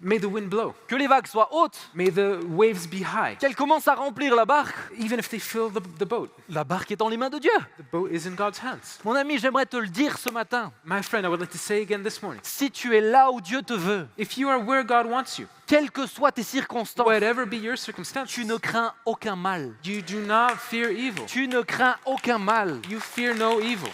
May the wind blow. que les vagues soient hautes, May the waves be high. qu'elles commencent à remplir la barque. Even if they fill the boat, La barque est dans les mains de Dieu. the boat is in God's hands. Mon ami, j'aimerais te le dire ce matin. My friend, I would like to say again this morning, Si tu es là où Dieu te veut, if you are where God wants you, quelles que soient tes circonstances, whatever be your circumstances, tu ne crains aucun mal. you do not fear evil. Tu ne crains aucun mal. You fear no evil.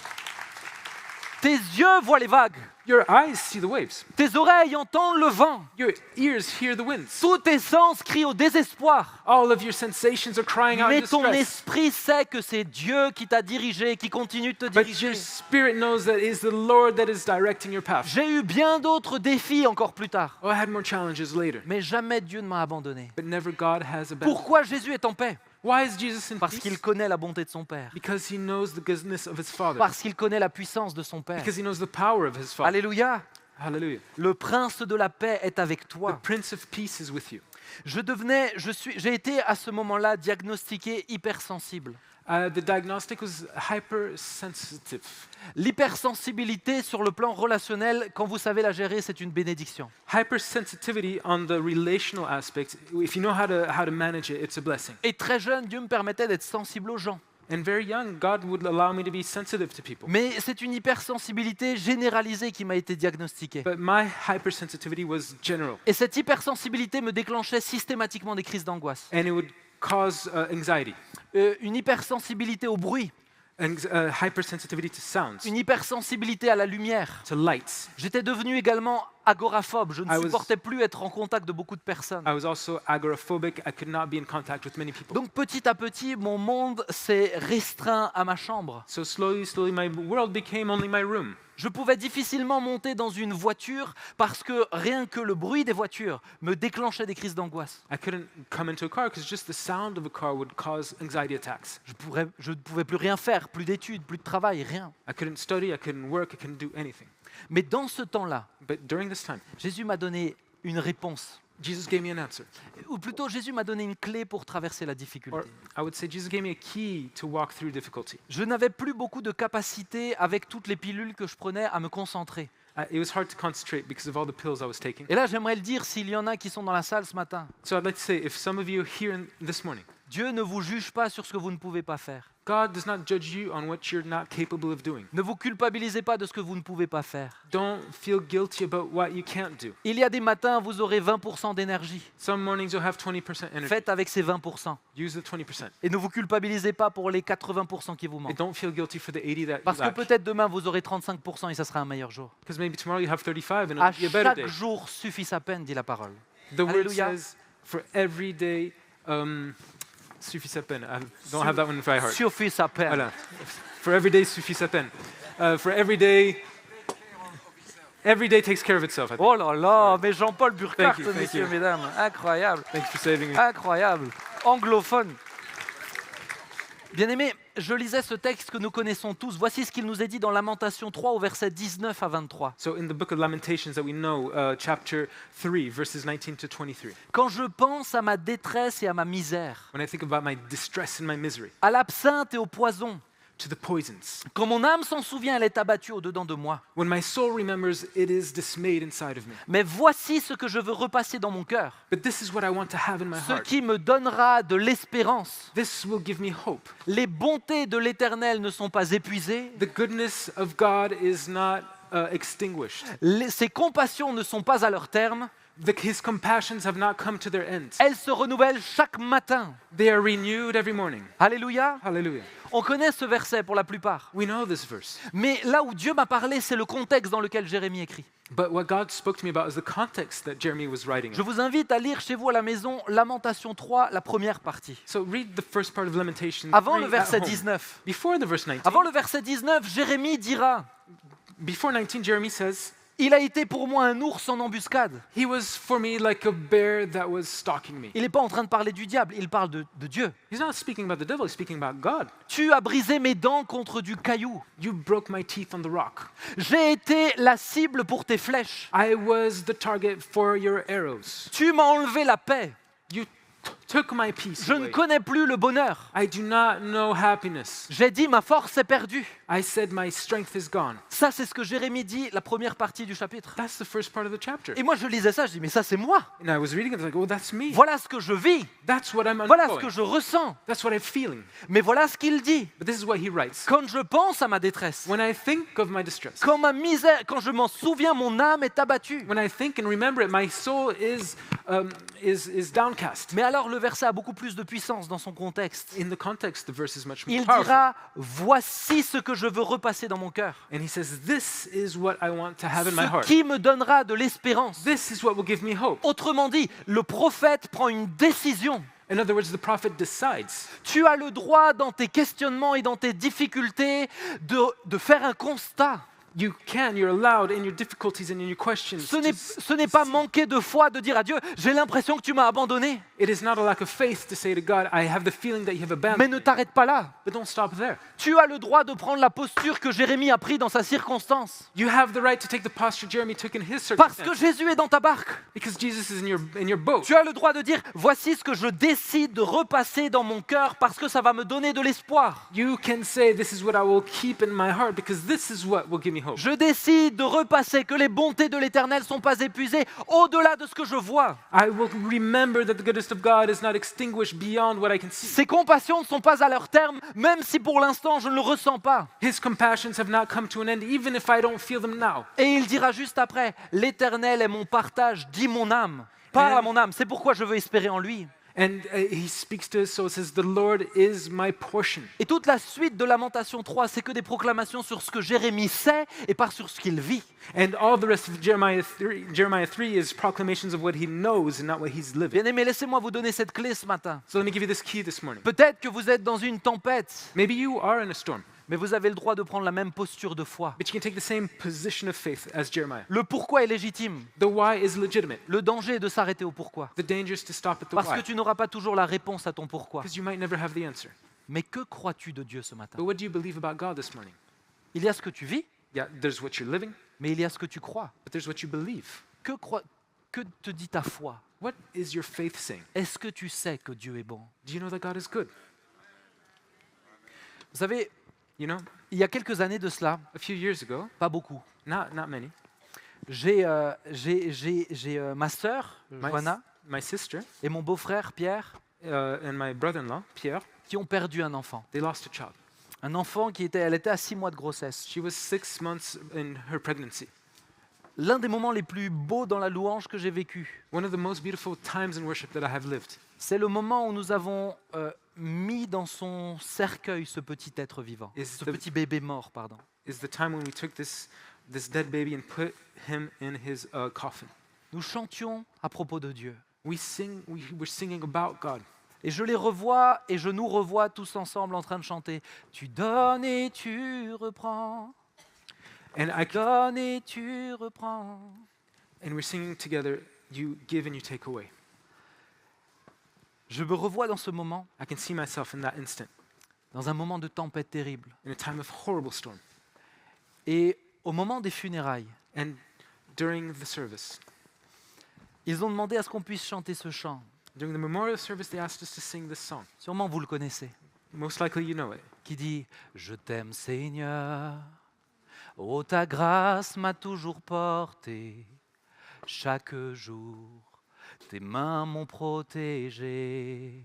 Tes yeux voient les vagues. Your eyes see the waves. Tes oreilles entendent le vent. Your ears hear the winds. Tous tes sens crient au désespoir. All of your sensations are crying out in Mais ton distress. esprit sait que c'est Dieu qui t'a dirigé, qui continue de te But diriger. your spirit knows that it is the Lord that is directing your path. J'ai eu bien d'autres défis encore plus tard. Oh, I had more challenges later. Mais jamais Dieu ne m'a abandonné. But never God has abandoned. Pourquoi Jésus est en paix? Why is Jesus in Parce qu'il peace? connaît la bonté de son Père. Because he knows the goodness of his Father. Parce qu'il connaît la puissance de son Père. Because he knows the power of his Father. Alléluia. Hallelujah. Le prince de la paix est avec The toi. Prince of Peace is with you. J'ai été à ce moment-là diagnostiqué hypersensible. The diagnostic was hypersensitive. L'hypersensibilité sur le plan relationnel, quand vous savez la gérer, c'est une bénédiction. Hypersensitivity on the relational aspect, if you know how to manage it, it's a blessing. Et très jeune, Dieu me permettait d'être sensible aux gens. And very young, God would allow me to be sensitive to people. Mais c'est une hypersensibilité généralisée qui m'a été diagnostiquée. But my hypersensitivity was general, Et cette hypersensibilité me déclenchait systématiquement des crises d'angoisse. and it would cause anxiety, Une hypersensibilité au bruit, hypersensitivity to sounds, une hypersensibilité à la lumière. to lights. J'étais devenu également agoraphobe. Je ne I was- supportais plus être en contact de beaucoup de personnes. I was also agoraphobic. I could not be in contact with many people. Donc petit à petit, mon monde s'est restreint à ma chambre. So slowly, my world became only my room. Je pouvais difficilement monter dans une voiture parce que rien que le bruit des voitures me déclenchait des crises d'angoisse. I couldn't come into a car because just the sound of a car would cause anxiety attacks. Je ne pouvais plus rien faire, plus d'études, plus de travail, rien. I couldn't study, I couldn't work, I couldn't do anything. Mais dans ce temps-là, But during this time, Jésus m'a donné une réponse. Jesus gave me an answer. Ou plutôt, Jésus m'a donné une clé pour traverser la Or difficulté. I would say Jesus gave me a key to walk through difficulty. Je n'avais plus beaucoup de capacité, avec toutes les pilules que je prenais, à me concentrer. It was hard to concentrate because of all the pills I was taking. Et là, j'aimerais le dire s'il y en a qui sont dans la salle ce matin. So I'd like to say, if some of you here this morning, Dieu ne vous juge pas sur ce que vous ne pouvez pas faire. God does not judge you on what you're not capable of doing. Ne vous culpabilisez pas de ce que vous ne pouvez pas faire. Don't feel guilty about what you can't do. Il y a des matins, vous aurez 20% d'énergie. Some mornings you'll have 20% energy. Faites avec ces 20%. Use the 20%. Et ne vous culpabilisez pas pour les 80% qui vous And manquent. don't feel guilty for the 80 that Parce you que lack. peut-être demain, vous aurez 35% et ça sera un meilleur jour. Because maybe tomorrow you have 35 and À it'll be a better day. chaque jour suffit sa peine, dit la parole. The word Hallelujah. says, for every day, suffit sa peine. I don't have that one by heart. Suffit sa peine. Voilà. For every day suffit sa peine. For every day takes care of itself, I think. Oh là là, mais Jean-Paul Burkhardt, Thank you, messieurs, you. mesdames. Incroyable, Thanks for saving me. incroyable. Anglophone. Bien-aimés, je lisais ce texte que nous connaissons tous. Voici ce qu'il nous est dit dans Lamentation 3 au verset 19 à 23. So in the book of Lamentations that we know, chapter 3, verses 19 to 23, Quand je pense à ma détresse et à ma misère, when I think about my distress and my misery, à l'absinthe et au poison, to the poisons, quand mon âme s'en souvient, elle est abattue au-dedans de moi. when my soul remembers, it is dismayed inside of me. Mais voici ce que je veux repasser dans mon cœur, But this is what I want to have in my ce heart. qui me donnera de l'espérance. This will give me hope. Les bontés de l'Éternel ne sont pas épuisées, The goodness of God is not extinguished. ses compassions ne sont pas à leur terme, His compassions have not come to their end. elles se renouvellent chaque matin. They are renewed every morning. Alléluia. Hallelujah. On connaît ce verset pour la plupart. We know this verse. Mais là où Dieu m'a parlé, c'est le contexte dans lequel Jérémie écrit. But what God spoke to me about is the context that Jeremy was writing Je in. vous invite à lire chez vous à la maison Lamentation 3, la première partie. So read the first part of Lamentation Avant 3 le at verset home. 19. Before the verse 19. Avant le verset 19, Jérémie dira Before 19, Jeremy says, « Il a été pour moi un ours en embuscade ». He was for me like a bear that was stalking me. Il n'est pas en train de parler du diable, il parle de Dieu. He's not speaking about the devil, he's speaking about God. Tu as brisé mes dents contre du caillou. You broke my teeth on the rock. J'ai été la cible pour tes flèches. I was the target for your arrows. Tu m'as enlevé la paix. You took my peace Je ne away. connais plus le bonheur. I do not know happiness. J'ai dit, ma force est perdue. I said my strength is gone. Ça, c'est ce que Jérémie dit, la première partie du chapitre. That's the first part of the chapter. Et moi, je lisais ça, je dis, mais ça, c'est moi. And I was reading it, I was like, oh, that's me. Voilà ce que je vis. That's what I'm Voilà ce undergoing. que je ressens. That's what I'm feeling. Mais voilà ce qu'il dit. But this is what he writes. Quand je pense à ma détresse, When I think of my distress, quand ma misère, quand je m'en souviens, mon âme est abattue. when I think and remember it, my soul is downcast. Mais alors, le verset a beaucoup plus de puissance dans son contexte. In the context, the verse is much more Il powerful. dira, voici ce que je veux repasser dans mon cœur. And he says, this is what I want to have in my Ce heart. qui me donnera de l'espérance. This is what will give me hope. Autrement dit, le prophète prend une décision. In other words, the prophet decides. Tu as le droit dans tes questionnements et dans tes difficultés de faire un constat. You're allowed in your difficulties and in your questions. Ce n'est pas manquer de foi de dire à Dieu, j'ai l'impression que tu m'as abandonné. It is not a lack of faith to say to God, I have the feeling that you have Mais abandoned ne me. t'arrête pas là. But don't stop there. Tu as le droit de prendre la posture que Jérémie a prise dans sa circonstance. You have the right to take the posture Jeremy took in his Parce que circumstance. Jésus est dans ta barque. Because Jesus is in your boat. Tu as le droit de dire, voici ce que je décide de repasser dans mon cœur parce que ça va me donner de l'espoir. You can say, this is what I will keep in my heart because this is what will give me hope. Je décide de repasser que les bontés de l'Éternel ne sont pas épuisées au-delà de ce que je vois. I will remember that the goodness of God is not extinguished beyond what I can see. Ses compassions ne sont pas à leur terme, même si pour l'instant je ne le ressens pas. His compassions have not come to an end, even if I don't feel them now. Et il dira juste après, l'Éternel est mon partage, dit mon âme. Parle à mon âme, c'est pourquoi je veux espérer en lui. And he speaks to his soul, says, the Lord is my portion. Et toute la suite de Lamentation 3, c'est que des proclamations sur ce que Jérémie sait et pas sur ce qu'il vit. And all the rest of Jeremiah 3 is proclamations of what he knows and not what he's living. Bien-aimés, laissez-moi vous donner cette clé ce matin. So let me give you this key this morning. Peut-être que vous êtes dans une tempête, Maybe you are in a storm, mais vous avez le droit de prendre la même posture de foi. but you can take the same position of faith as Jeremiah. Le pourquoi est légitime. The why is legitimate. Le danger est de s'arrêter au pourquoi. The danger is to stop at the Parce que why, tu n'auras pas toujours la réponse à ton pourquoi. because you might never have the answer. Mais que crois-tu de Dieu ce matin? But what do you believe about God this morning? Il y a ce que tu vis, Yeah, there's what you're living, mais il y a ce que tu crois. but there's what you believe. Que te dit ta foi? What is your faith saying? Est-ce que tu sais que Dieu est bon? Do you know that God is good? Vous savez, You know, il y a quelques années de cela, a few years ago, pas beaucoup, not many, j'ai ma sœur, my, Joanna, my sister et mon beau-frère, Pierre, and my brother-in-law, Pierre, qui ont perdu un enfant. they lost a child. Un enfant elle était à 6 mois de grossesse. She was 6 months in her pregnancy. L'un des moments les plus beaux dans la louange que j'ai vécu, One of the most beautiful times in worship that I have lived c'est le moment où nous avons mis dans son cercueil ce petit être vivant, Is ce the- petit bébé mort, pardon. is the time when we took this dead baby and put him in his coffin. Nous chantions à propos de Dieu. We were singing about God. Et je les revois et je nous revois tous ensemble en train de chanter. Tu donnes et tu reprends. And Donne et tu reprends. we're singing together, you give and you take away. Je me revois dans ce moment, I can see myself in that instant, dans un moment de tempête terrible. in a time of horrible storm. Et au moment des funérailles, And during the service, ils ont demandé à ce qu'on puisse chanter ce chant. during the memorial service, they asked us to sing this song. Sûrement vous le connaissez. Most likely you know it. Qui dit « Je t'aime Seigneur, oh ta grâce m'a toujours porté, chaque jour tes mains m'ont protégé.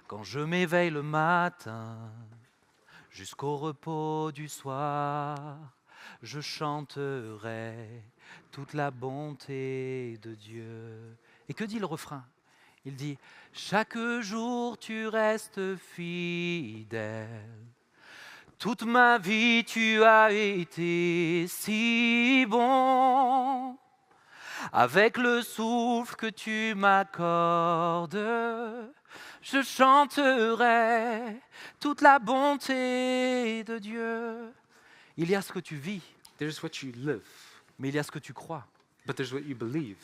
Quand je m'éveille le matin, jusqu'au repos du soir, je chanterai toute la bonté de Dieu. » Et que dit le refrain? Il dit « Chaque jour tu restes fidèle. Toute ma vie tu as été si bon. Avec le souffle que tu m'accordes, je chanterai toute la bonté de Dieu. » Il y a ce que tu vis, There's what you live, mais il y a ce que tu crois. but there's what you believe.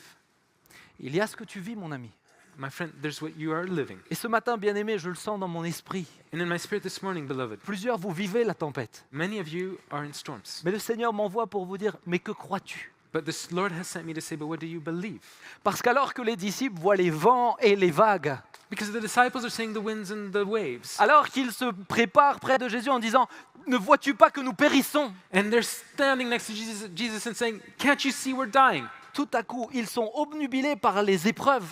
Il y a ce que tu vis, mon ami. My friend, there's what you are living. Et ce matin, bien-aimé, je le sens dans mon esprit. And in my spirit this morning, beloved, Plusieurs, vous vivez la tempête. many of you are in storms. Mais le Seigneur m'envoie pour vous dire, mais que crois-tu? But this Lord has sent me to say, but what do you believe? Parce qu'alors que les disciples voient les vents et les vagues, Because the disciples are seeing the winds and the waves. alors qu'ils se préparent près de Jésus en disant « Ne vois-tu pas que nous périssons ?» And they're standing next to Jesus and saying, can't you see we're dying? Tout à coup, ils sont obnubilés par les épreuves.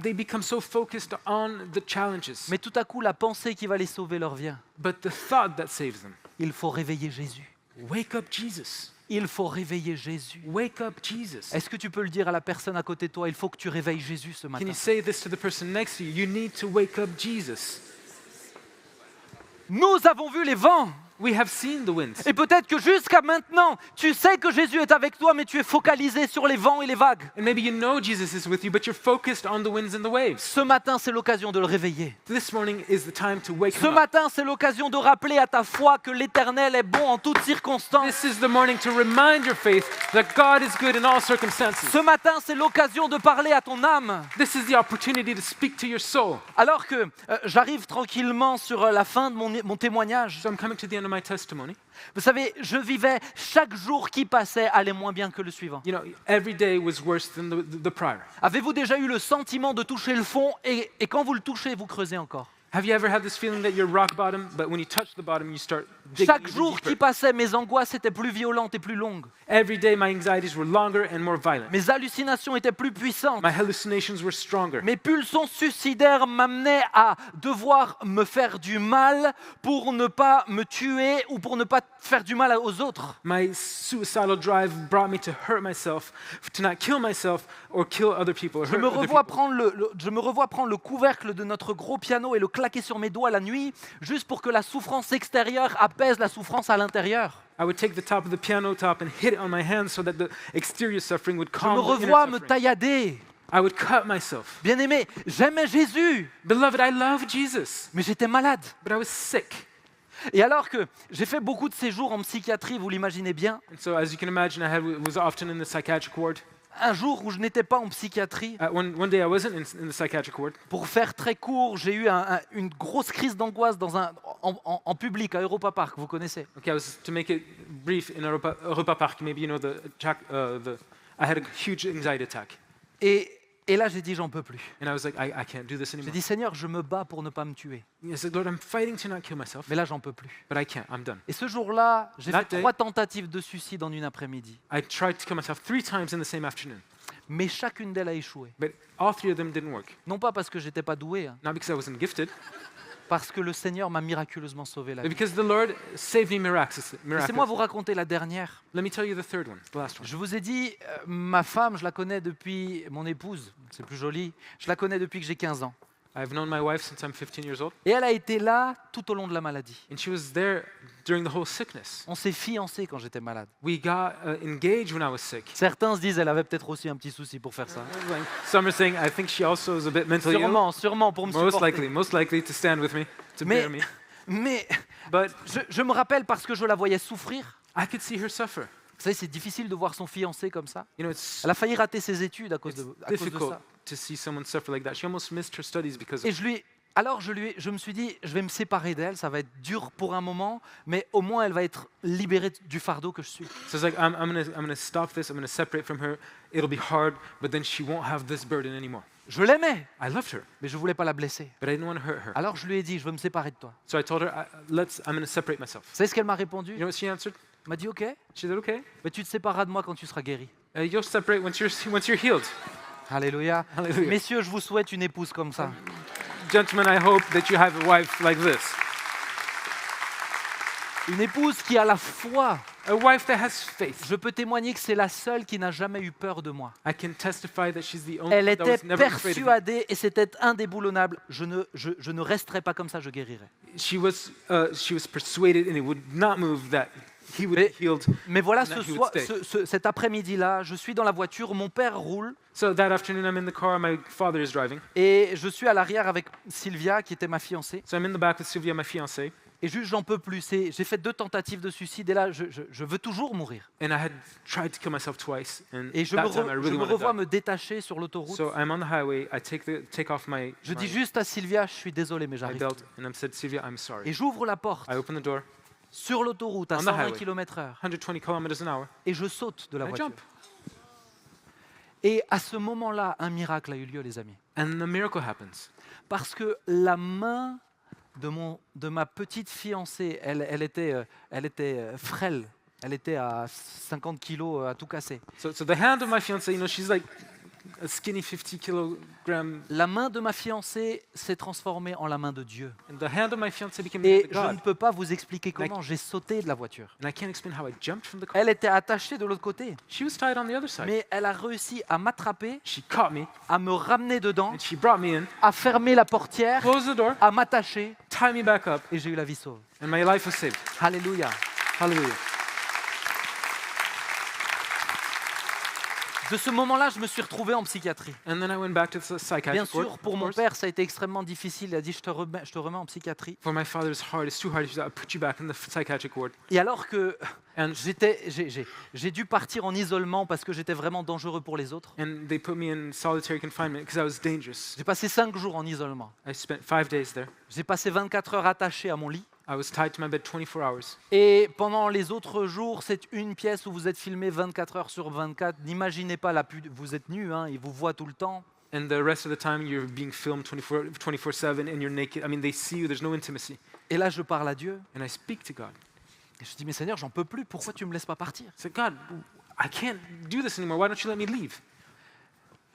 They become so focused on the challenges. Mais tout à coup, la pensée qui va les sauver leur vient. But the thought that saves them. Il faut réveiller Jésus. Wake up, Jesus. Il faut réveiller Jésus. Wake up, Jesus. Est-ce que tu peux le dire à la personne à côté de toi? Il faut que tu réveilles Jésus ce Can matin. you say this to the person next to you? You need to wake up, Jesus. Nous avons vu les vents. We have seen the winds. Et peut-être que jusqu'à maintenant, tu sais que Jésus est avec toi, mais tu es focalisé sur les vents et les vagues. And maybe you know Jesus is with you, but you're focused on the winds and the waves. Ce matin, c'est l'occasion de le réveiller. This morning is the time to wake Ce him up. matin, c'est l'occasion de rappeler à ta foi que l'Éternel est bon en toutes circonstances. This is the morning to remind your faith that God is good in all circumstances. Ce matin, c'est l'occasion de parler à ton âme. This is the opportunity to speak to your soul. Alors que j'arrive tranquillement sur la fin de mon témoignage, So I'm coming to the end of my testimony. vous savez, je vivais chaque jour qui passait allait moins bien que le suivant. You know, every day was worse than the prior. Avez-vous déjà eu le sentiment de toucher le fond et quand vous le touchez, vous creusez encore? Have you ever had this feeling that you're rock bottom, but when you touch the bottom, you start digging Chaque even jour qui deeper? passait, mes angoisses étaient plus violentes et plus longues. Every day, my anxieties were longer and more violent. Mes hallucinations étaient plus puissantes. My hallucinations were stronger. Mes pulsions suicidaires m'amenaient à devoir me faire du mal pour ne pas me tuer ou pour ne pas faire du mal aux autres. My suicidal drive brought me to hurt myself, to not kill myself or kill other people. Or Je hurt me other revois people. prendre le couvercle de notre gros piano et le claquer sur mes doigts la nuit, juste pour que la souffrance extérieure apaise la souffrance à l'intérieur. I would take the top of the piano top and hit it on my hand so that the exterior suffering would Je calm me the inner revois me suffering. taillader. I would cut myself. Bien-aimé, j'aimais Jésus, Beloved, I love Jesus, mais j'étais malade. but I was sick. Et alors que j'ai fait beaucoup de séjours en psychiatrie, vous l'imaginez bien, And so, as you can imagine, was often in the psychiatric ward. un jour où je n'étais pas en psychiatrie, One day I wasn't in the psychiatric ward. pour faire très court, j'ai eu une grosse crise d'angoisse en public à Europa Park, vous connaissez. Okay, to make it brief, in Europa Park, maybe you know I had a huge anxiety attack. Et là, j'ai dit, j'en peux plus. And I was like, I can't do this J'ai anymore. dit, Seigneur, je me bats pour ne pas me tuer. I said, Lord, I'm fighting to not kill myself, Mais là, j'en peux plus. but I can't. I'm done. Et ce jour-là, j'ai That fait day- 3 tentatives de suicide en une après-midi. I tried to kill myself 3 times in the same afternoon, Mais chacune d'elles a échoué. but all 3 of them didn't work. Non pas parce que j'étais pas doué, hein, Not because I wasn't gifted, parce que le Seigneur m'a miraculeusement sauvé la but vie. because the Lord saved me Laissez-moi vous miraculously. raconter la dernière. Let me tell you the third one, the last one. Je vous ai dit, ma femme, je la connais depuis, mon épouse, c'est plus joli, je la connais depuis que j'ai 15 ans. I've known my wife since I'm 15 years old, Et elle a été là tout au long de la maladie. and she was there during the whole sickness. On s'est fiancés quand j'étais malade. We got engaged when I was sick. Certains se disent, elle avait peut-être aussi un petit souci pour faire ça. Like, some are saying, I think she also is a bit mentally ill. Sûrement, pour me Most supporter. likely to stand with me, to Mais- bear me. Mais But je me rappelle parce que je la voyais souffrir. I could see her suffer. Vous savez, c'est difficile de voir son fiancé comme ça. You know, it's Elle a failli rater ses études à cause de difficult ça. to see someone suffer like that. She almost missed her studies because Et of je me suis dit, je vais me séparer d'elle, ça va être dur pour un moment, mais au moins elle va être libérée du fardeau que je suis. So it's like, I'm gonna stop this, I'm gonna separate from her. It'll be hard, but then she won't have this burden anymore. Je l'aimais, I loved her, mais je voulais pas la blesser. but I didn't want to hurt her. Alors je lui ai dit, je veux me séparer de toi. So I told her, I'm gonna separate myself. Vous savez ce qu'elle m'a répondu? You know what she answered? Elle m'a dit, ok, She said, okay, mais tu te sépareras de moi quand tu seras guéri. you'll separate once you're healed. Alléluia. Hallelujah. Messieurs, je vous souhaite une épouse comme ça. Gentlemen, I hope that you have a wife like this. Une épouse qui a la foi. A wife that has faith. Je peux témoigner que c'est la seule qui n'a jamais eu peur de moi. I can testify that she's the only Elle one that était was never afraid of me. persuadée et c'était indéboulonnable. Je ne resterai pas comme ça, je guérirai. She was persuaded and it would not move that he would Mais- be healed. Mais voilà, And that he would stay. cet après-midi-là, je suis dans la voiture, mon père roule So that afternoon I'm in the car, my father is driving. et je suis à l'arrière avec Sylvia, qui était ma fiancée. So I'm in the back with Sylvia, my fiancée, Et juste, j'en peux plus. J'ai fait 2 tentatives de suicide et là, je veux toujours mourir. and I had tried to kill myself twice, and Et je that me, time I je really me wanted revois to die. me détacher sur l'autoroute. So I'm on the highway, I take off my Je dis juste à Sylvia, je suis désolé, mais my j'arrive. belt, and I said, Sylvia, I'm sorry. Et j'ouvre la porte I open the door, sur l'autoroute à On the 120 highway. km/h 120 kilometers an hour. et je saute de la I voiture. jump. Et à ce moment-là, un miracle a eu lieu, les amis. And the miracle happens. Parce que la main de ma petite fiancée, elle était frêle. Elle était à 50 kilos, à tout casser. So the hand of my fiancée, she's like a skinny 50 kilogram. La main de ma fiancée s'est transformée en la main de Dieu. And the hand of my fiancée became the Et hand of je ne God. peux pas vous expliquer comment j'ai sauté de la voiture. And I can't explain how I jumped from the car. Elle était attachée de l'autre côté, She was tied on the other side. mais elle a réussi à m'attraper, She caught me à me ramener dedans, and she brought me in, à fermer la portière, closed the door, à m'attacher, tied me back up, et j'ai eu la vie sauve. and my life was saved. Alléluia. Hallelujah. De ce moment-là, je me suis retrouvé en psychiatrie. And then I went back to the Bien psychiatric ward. sûr, pour of mon course. père, ça a été extrêmement difficile. Il a dit, je te remets en psychiatrie. For my father, it's hard. It's too hard. He said, I'll put you back in the psychiatric ward. Et alors que And j'ai dû partir en isolement parce que j'étais vraiment dangereux pour les autres, they put me in solitary confinement because I was dangerous. j'ai passé 5 jours en isolement. I spent 5 days there. J'ai passé 24 heures attaché à mon lit. I was tied to my bed 24 hours. Et pendant les autres jours, c'est une pièce où vous êtes filmé 24 heures sur 24. N'imaginez pas, vous êtes nus, hein, ils vous voient tout le temps. And the rest of the time, you're being filmed 24/7 and you're naked. I mean, they see you. There's no intimacy. Et là, je parle à Dieu. And I speak to God. Et je dis, mais Seigneur, j'en peux plus. Pourquoi tu ne me laisses pas partir? I said, God, I can't do this anymore. Why don't you let me leave?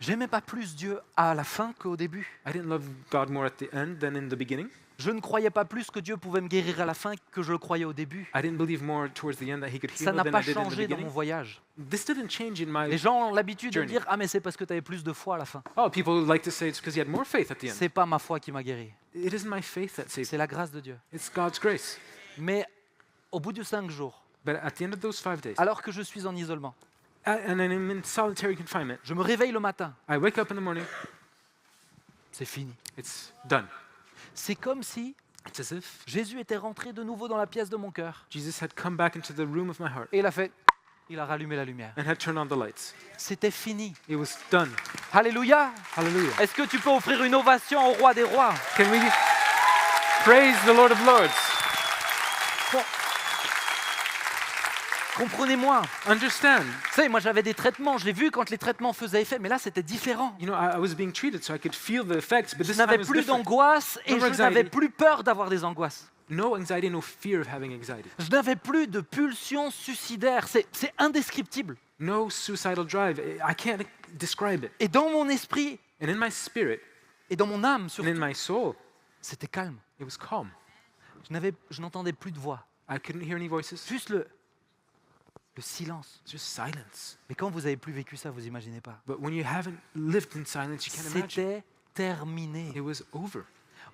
J'aimais pas plus Dieu à la fin qu'au début. I didn't love God more at the end than in the beginning. Je ne croyais pas plus que Dieu pouvait me guérir à la fin que je le croyais au début. I didn't believe more towards the end that He could Ça heal n'a than pas I did in the changé dans mon beginning. voyage. This didn't change in my. Les gens ont l'habitude de journey. dire, ah mais c'est parce que tu avais plus de foi à la fin. Oh, people like to say it's because you had more faith at the end. C'est pas ma foi qui m'a guéri. It isn't my faith that saved C'est me. la grâce de Dieu. It's God's grace. Mais au bout de 5 jours, But at the end of those 5 days, alors que je suis en isolement, and I'm in solitary confinement, je me réveille le matin. I wake up in the morning. C'est fini. It's done. C'est comme si It's as if Jésus était rentré de nouveau dans la pièce de mon cœur. Jesus had come back into the room of my heart Et il a fait, il a rallumé la lumière. and had turned on the lights. C'était fini. It was done. Alléluia. Hallelujah. Est-ce que tu peux offrir une ovation au roi des rois? Can we praise the Lord of Lords? Comprenez-moi. Understand. Vous savez, moi j'avais des traitements, je l'ai vu quand les traitements faisaient effet, mais là c'était différent. I was being treated so I could feel the effects, but Je this time n'avais it was plus different. d'angoisse et No more je n'avais anxiety. plus peur d'avoir des angoisses. No anxiety, no fear of having anxiety. Je n'avais plus de pulsions suicidaires. C'est indescriptible. No suicidal drive. I can't describe it. Et dans mon esprit And in my spirit et dans mon âme and surtout, in my soul, c'était calme. it was calm. Je n'entendais plus de voix, I couldn't hear any voices. juste le silence. Just silence. Mais quand vous n'avez plus vécu ça, vous imaginez pas. But when you haven't lived in silence, you can't imagine. C'était terminé. It was over.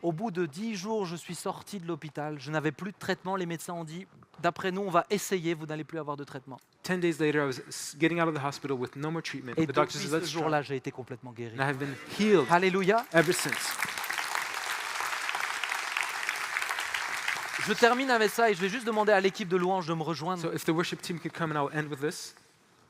Au bout de 10 jours, je suis sorti de l'hôpital. Je n'avais plus de traitement. Les médecins ont dit, d'après nous, on va essayer, vous n'allez plus avoir de traitement. 10 days later, I was getting out of the hospital with no more treatment. Et The doctor depuis says, ce let's try. jour-là, j'ai été complètement guéri. And I have been healed Alléluia. ever since. Je termine avec ça et je vais juste demander à l'équipe de louange de me rejoindre. So if the worship team could come and I'll end with this.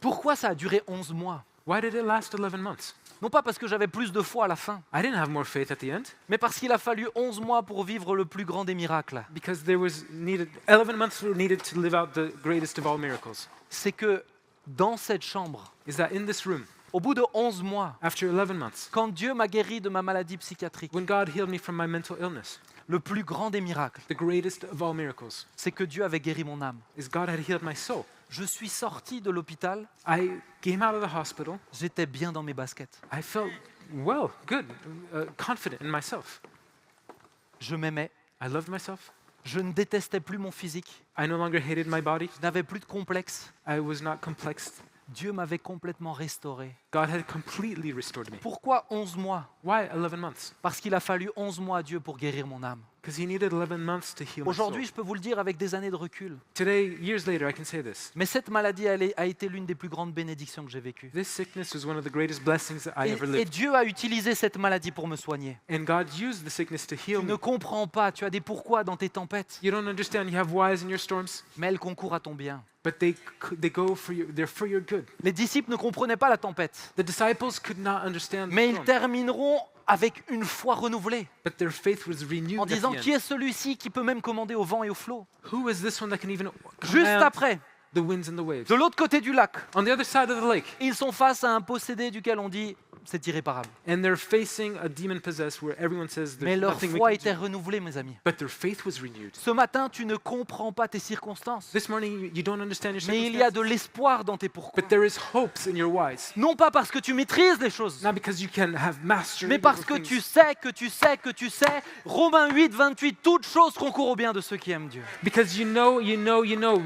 Pourquoi ça a duré 11 mois? Why did it last 11 months? Non pas parce que j'avais plus de foi à la fin, I didn't have more faith at the end mais parce qu'il a fallu 11 mois pour vivre le plus grand des miracles. because there was needed 11 months were needed to live out the greatest of all miracles. C'est que dans cette chambre, Is that in this room, au bout de 11 mois, after 11 months, quand Dieu m'a guéri de ma maladie psychiatrique, when God healed me from my mental illness, le plus grand des miracles, the greatest of all miracles, c'est que Dieu avait guéri mon âme. is God had healed my soul. Je suis sorti de l'hôpital, I came out of the hospital. j'étais bien dans mes baskets. I felt well, good, confident in myself. Je m'aimais, I loved myself. je ne détestais plus mon physique, I no longer hated my body. je n'avais plus de complexe. I was not complexed. Dieu m'avait complètement restauré. God had completely restored me. Pourquoi 11 mois? Why 11 months? Parce qu'il a fallu 11 mois à Dieu pour guérir mon âme. Because he needed 11 months to heal my soul. Aujourd'hui, je peux vous le dire avec des années de recul, Today, years later, I can say this. mais cette maladie a été l'une des plus grandes bénédictions que j'ai vécues. This sickness was one of the greatest blessings that I ever Et lived. Dieu a utilisé cette maladie pour me soigner. And God used the sickness to heal Tu me. ne comprends pas, tu as des pourquoi dans tes tempêtes, You don't understand. You have whys in your storms, mais elles concourent à ton bien. but they go for you. They're for your good. Les disciples ne comprenaient pas la tempête, The disciples could not understand the mais ils storm, termineront avec une foi renouvelée, but their faith was renewed en at the disant end. qui est celui-ci qui peut même commander au vent et au flot. Who is this one that can even Juste command? après, the winds and the waves. De l'autre côté du lac, On the other side of the lake, ils sont face à un possédé duquel on dit c'est irréparable. and they're facing a demon possessed where everyone says Mais there's leur nothing foi we can était do. renouvelée, mes amis. But their faith was renewed. Ce matin, tu ne comprends pas tes circonstances, This morning, you don't understand your mais il y a de circumstances, l'espoir dans tes pourquoi. but there is hopes in your whys. Non pas parce que tu maîtrises les choses, Not because you can have mastery mais over parce que things, tu sais que tu sais que tu sais. Romains 8, 28, toutes choses concourent au bien de ceux qui aiment Dieu. because you know.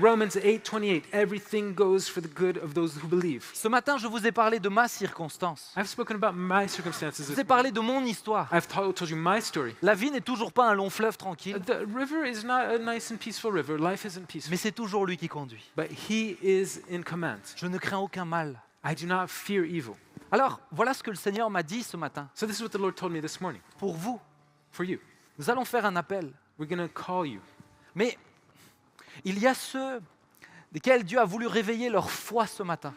Romans 8:28. Everything goes for the good of those who believe. Ce matin, je vous ai parlé de ma circonstance. I've spoken about my circumstances. Je vous ai parlé de mon histoire. I've told you my story. La vie n'est toujours pas un long fleuve tranquille, The river is not a nice and peaceful river. Life isn't peaceful. mais c'est toujours lui qui conduit. But he is in command. Je ne crains aucun mal. I do not fear evil. Alors, voilà ce que le Seigneur m'a dit ce matin. So this is what the Lord told me this morning. Pour vous, For you. nous allons faire un appel. We're going to call you. Mais il y a ceux desquels Dieu a voulu réveiller leur foi ce matin.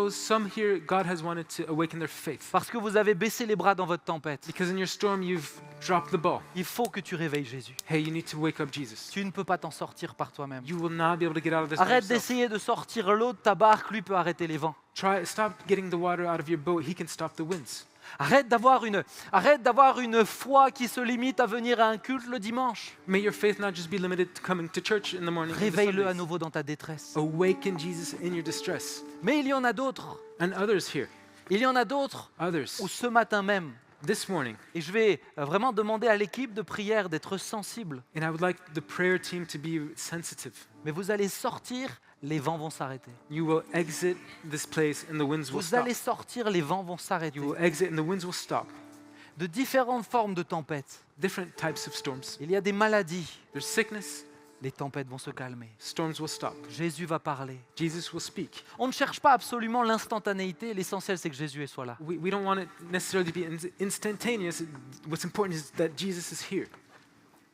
Some here, God has wanted to awaken their faith. Parce que vous avez baissé les bras dans votre tempête. Because in your storm, you've dropped the ball. Il faut que tu réveilles Jésus. Hey, you need to wake up Jesus. Tu ne peux pas t'en sortir par toi-même. You will not be able to get out of this by Arrête yourself. d'essayer de sortir l'eau de ta barque, lui peut arrêter les vents. Stop getting the water out of your boat. He can stop the winds. Arrête d'avoir une foi qui se limite à venir à un culte le dimanche. May your faith not just be limited to coming to church in the morning. and the Réveille-le à Sundays. nouveau dans ta détresse. Awaken Jesus in your distress. Mais il y en a d'autres. And others here, Il y en a d'autres others, où ce matin même, this morning, et je vais vraiment demander à l'équipe de prière d'être sensible, and I would like the prayer team to be sensitive. mais vous allez sortir, les vents vont s'arrêter. You will exit this place and the winds will Vous stop. allez sortir, les vents vont s'arrêter. You will exit and the winds will stop. De différentes formes de tempêtes. Different types of storms. Il y a des maladies, There's sickness, les tempêtes vont se calmer. storms will stop. Jésus va parler. Jesus will speak. On ne cherche pas absolument l'instantanéité, l'essentiel c'est que Jésus soit là. We don't want it necessarily to be instantaneous. What's important is that Jesus is here.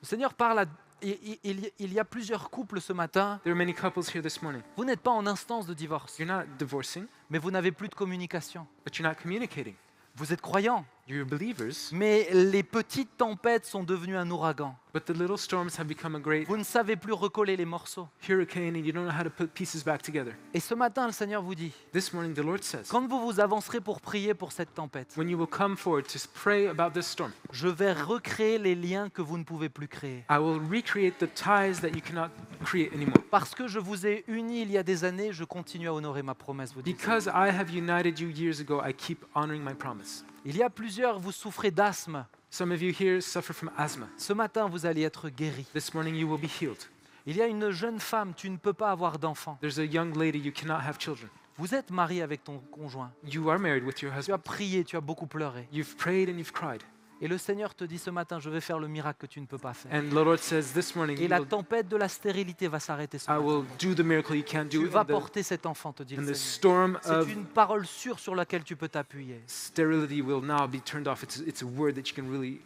Le Seigneur parle à... Il y a plusieurs couples ce matin. There are many couples here this morning. Vous n'êtes pas en instance de divorce, You're not divorcing, mais vous n'avez plus de communication. but you're not communicating. Vous êtes croyants, You're believers, mais les petites tempêtes sont devenues un ouragan. but the little storms have become a great Vous ne savez plus recoller les morceaux. hurricane and you don't know how to put pieces back together. Et ce matin, le Seigneur vous dit, This morning, the Lord says, quand vous vous avancerez pour prier pour cette tempête, when you will come forward to pray about this storm, je vais recréer les liens que vous ne pouvez plus créer. I will recreate the ties that you cannot create anymore. Parce que je vous ai unis il y a des années, je continue à honorer ma promesse. Vous dites. Because I have united you years ago, I keep honoring my promise. Il y a plusieurs, vous souffrez d'asthme. Some of you here suffer from asthma. Ce matin, vous allez être guéris. This morning, you will be healed. Il y a une jeune femme, tu ne peux pas avoir d'enfant. There's a young lady, you cannot have children. Vous êtes marié avec ton conjoint. You are married with your Tu as husband. prié, tu as beaucoup pleuré. You've prayed and you've cried. Et le Seigneur te dit ce matin, je vais faire le miracle que tu ne peux pas faire. And the Lord says this morning, Et la tempête de la stérilité va s'arrêter ce I matin. will do the miracle you can't Tu do. vas And porter cet enfant, te dit le the Seigneur. storm C'est of une parole sûre sur laquelle tu peux t'appuyer. sterility will now be turned off. It's a word that you can really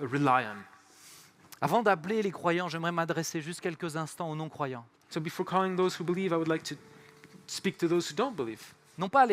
rely on. Avant d'appeler les croyants, j'aimerais m'adresser juste quelques instants aux non-croyants. So before calling those who believe, I would like to speak to those who don't believe. Non pas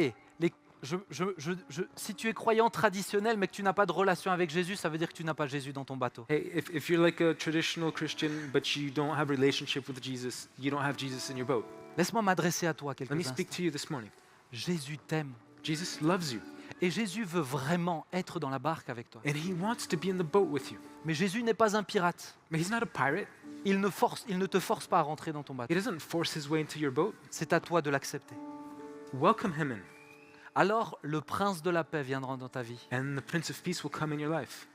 si tu es croyant traditionnel mais que tu n'as pas de relation avec Jésus, ça veut dire que tu n'as pas Jésus dans ton bateau. Hey, if you're like a traditional Christian, but you don't have a relationship with Jesus, you don't have Jesus in your boat. Laisse-moi m'adresser à toi quelques Let me instants. speak to you this morning. Jésus t'aime Jesus loves you, et Jésus veut vraiment être dans la barque avec toi. and he wants to be in the boat with you. Mais Jésus n'est pas un pirate. But he's not a pirate. Il ne te force pas à rentrer dans ton bateau. He doesn't force his way into your boat. C'est à toi de l'accepter. Welcome him in, Alors le prince de la paix viendra dans ta vie. and the Prince of Peace will come in your life.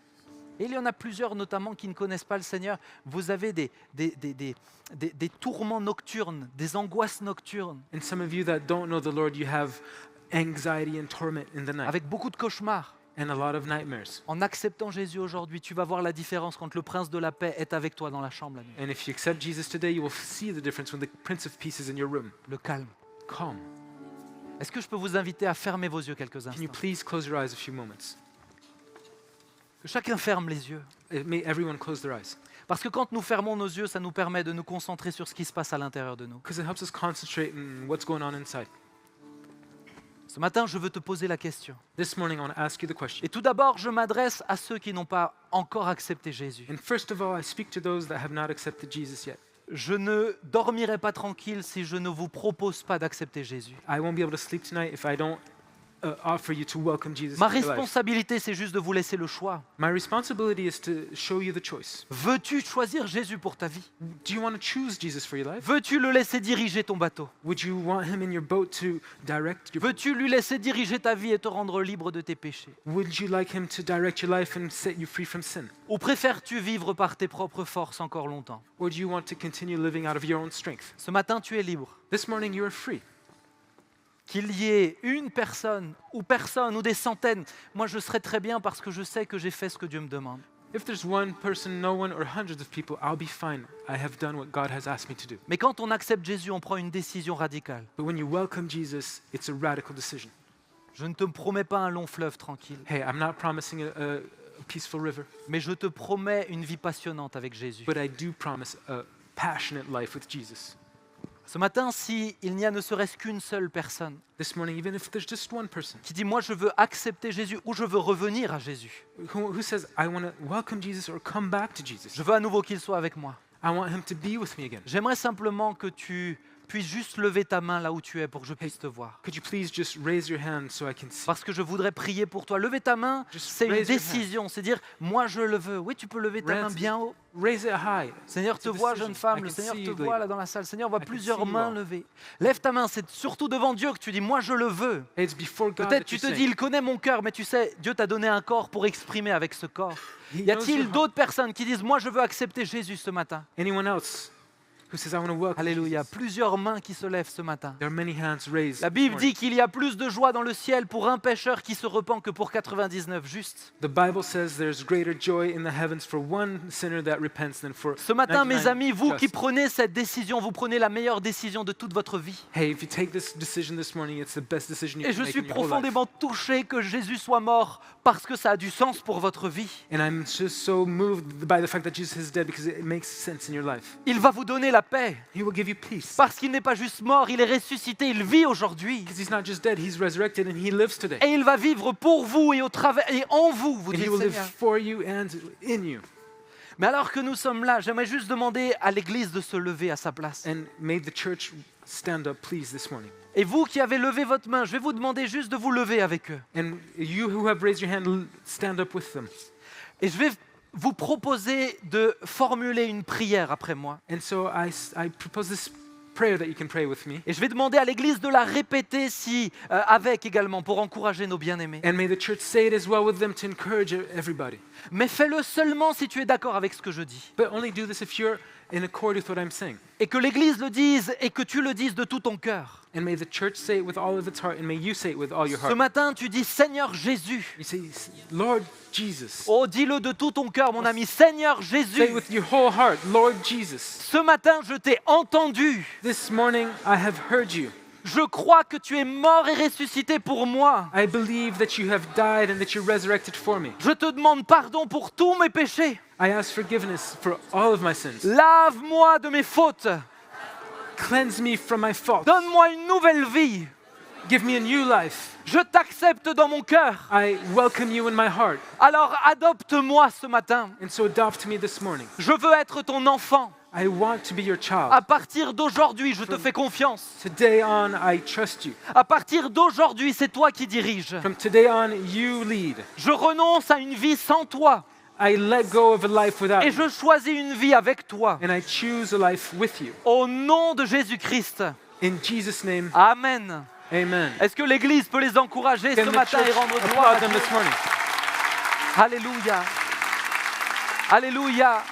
Et il y en a plusieurs notamment qui ne connaissent pas le Seigneur. Vous avez des tourments nocturnes, des angoisses nocturnes, And some of you that don't know the Lord, you have anxiety and torment in the night, avec beaucoup de cauchemars. and a lot of nightmares. En acceptant Jésus aujourd'hui, tu vas voir la différence quand le prince de la paix est avec toi dans la chambre la nuit. And if you accept Jesus today, you will see the difference when the Prince of Peace is in your room. Le calme. Calm. Est-ce que je peux vous inviter à fermer vos yeux quelques Can you instants? please close your eyes a few moments? Que chacun ferme les yeux. May everyone close their eyes. Parce que quand nous fermons nos yeux, ça nous permet de nous concentrer sur ce qui se passe à l'intérieur de nous. Because it helps us concentrate on what's going on inside. Ce matin, je veux te poser la question. This morning, I want to ask you the question. Et tout d'abord, je m'adresse à ceux qui n'ont pas encore accepté Jésus. And first of all, I speak to those that have not accepted Jesus yet. Je ne dormirai pas tranquille si je ne vous propose pas d'accepter Jésus. I won't be able to sleep tonight if I don't offer you to welcome Jesus Ma into your life. responsabilité, c'est juste de vous laisser le choix. My responsibility is to show you the choice. Veux-tu choisir Jésus pour ta vie? Do you want to choose Jesus for your life? Veux-tu le laisser diriger ton bateau? Would you want him in your boat to direct your boat? Veux-tu lui laisser diriger ta vie et te rendre libre de tes péchés? Would you like him to direct your life and set you free from sin? Ou préfères-tu vivre par tes propres forces encore longtemps? Or do you want to continue living out of your own strength? Ce matin, tu es libre. This morning you are free. Qu'il y ait une personne ou des centaines, moi je serai très bien parce que je sais que j'ai fait ce que Dieu me demande. If there's one person, no one, or hundreds of people, I'll be fine. I have done what God has asked me to do. Mais quand on accepte Jésus, on prend une décision radicale. But when you welcome Jesus, it's a radical decision. Je ne te promets pas un long fleuve tranquille, Hey, I'm not promising a peaceful river, mais je te promets une vie passionnante avec Jésus. but I do promise a passionate life with Jesus. Ce matin, s'il n'y a ne serait-ce qu'une seule personne This morning, even if there's just one person qui dit « moi je veux accepter Jésus » ou « je veux revenir à Jésus », who says, I want to welcome Jesus or come back to Jesus. je veux à nouveau qu'il soit avec moi. I want him to be with me again. J'aimerais simplement que tu puisses juste lever ta main là où tu es pour que je puisse te voir. Could you please just raise your hand so I can see? Parce que je voudrais prier pour toi. Lever ta main, Just c'est une raise your hand. décision, c'est dire « moi je le veux ». Oui, tu peux lever ta main Raise- bien haut. Raise it high. Seigneur It's te a voit, decision. jeune femme, I le can Seigneur see te you, voit lady. là dans la salle. Seigneur, on voit I can plusieurs see you mains all. levées. Lève ta main, c'est surtout devant Dieu que tu dis « moi je le veux ». It's before God Peut-être that tu you te say. dis « il connaît mon cœur », mais tu sais, Dieu t'a donné un corps pour exprimer avec ce corps. He Y knows your a-t-il heart. d'autres personnes qui disent « moi je veux accepter Jésus ce matin ». Anyone else who says, I want to welcome Alléluia, Jesus? plusieurs mains qui se lèvent ce matin. There are many hands raised. La this Bible morning. dit qu'il y a plus de joie dans le ciel pour un pécheur qui se repent que pour 99 justes. The Bible says there's greater joy in the heavens for one sinner that repents than for Ce matin, mes 99 amis, vous qui just. prenez cette décision, vous prenez la meilleure décision de toute votre vie. Hey, if you take this decision this morning, it's the best decision you Et can je make suis in your whole life. profondément touché que Jésus soit mort parce que ça a du sens pour votre vie. And I'm just so moved by the fact that Jesus is dead because it makes sense in your life. Il va vous donner la paix He will give you peace. parce qu'il n'est pas juste mort, il est ressuscité, il vit aujourd'hui. Because he's not just dead, he's resurrected and he lives today. Et il va vivre pour vous et au travers et en vous, vous And dites he will live Seigneur. for you and in you. Mais alors que nous sommes là, j'aimerais juste demander à l'Église de se lever à sa place. And may the church stand up, please, this morning. Et vous qui avez levé votre main, je vais vous demander juste de vous lever avec eux. And you who have raised your hand, stand up with them. Et je vais vous proposer de formuler une prière après moi. And so I propose this prayer that you can pray with me. Et je vais demander à l'Église de la répéter avec également pour encourager nos bien-aimés. And may the church say it as well with them to encourage everybody. Mais fais-le seulement si tu es d'accord avec ce que je dis. But only do this if you're in accord with what I'm saying. Et que l'Église le dise et que tu le dises de tout ton cœur. And may the church say it with all of its heart, and may you say it with all your Ce heart. matin, tu dis Seigneur Jésus. You say, Lord Jesus. Oh, dis-le de tout ton cœur, mon ami. Seigneur Say Jésus. it with your whole heart, Lord Jesus. Ce matin, je t'ai entendu. This morning I have heard you. Je crois que tu es mort et ressuscité pour moi. I believe that you have died and that you resurrected for me. Je te demande pardon pour tous mes péchés. I ask forgiveness for all of my sins. Lave-moi de mes fautes. Cleanse me from my faults. Donne-moi une nouvelle vie. Give me a new life. Je t'accepte dans mon cœur. I welcome you in my heart. Alors adopte-moi ce matin. And so adopt me this morning. Je veux être ton enfant. I want to be your child. À partir d'aujourd'hui, je te fais confiance. Today on, I trust you. À partir d'aujourd'hui, c'est toi qui diriges. From today on, you lead. Je renonce à une vie sans toi I let go of a life without et you. je choisis une vie avec toi. And I choose a life with you. Au nom de Jésus-Christ. In Jesus' name, Amen. amen. Est-ce que l'Église peut les encourager Can ce the matin et church rendre gloire à applaud them Dieu? this morning? Alléluia. Alléluia.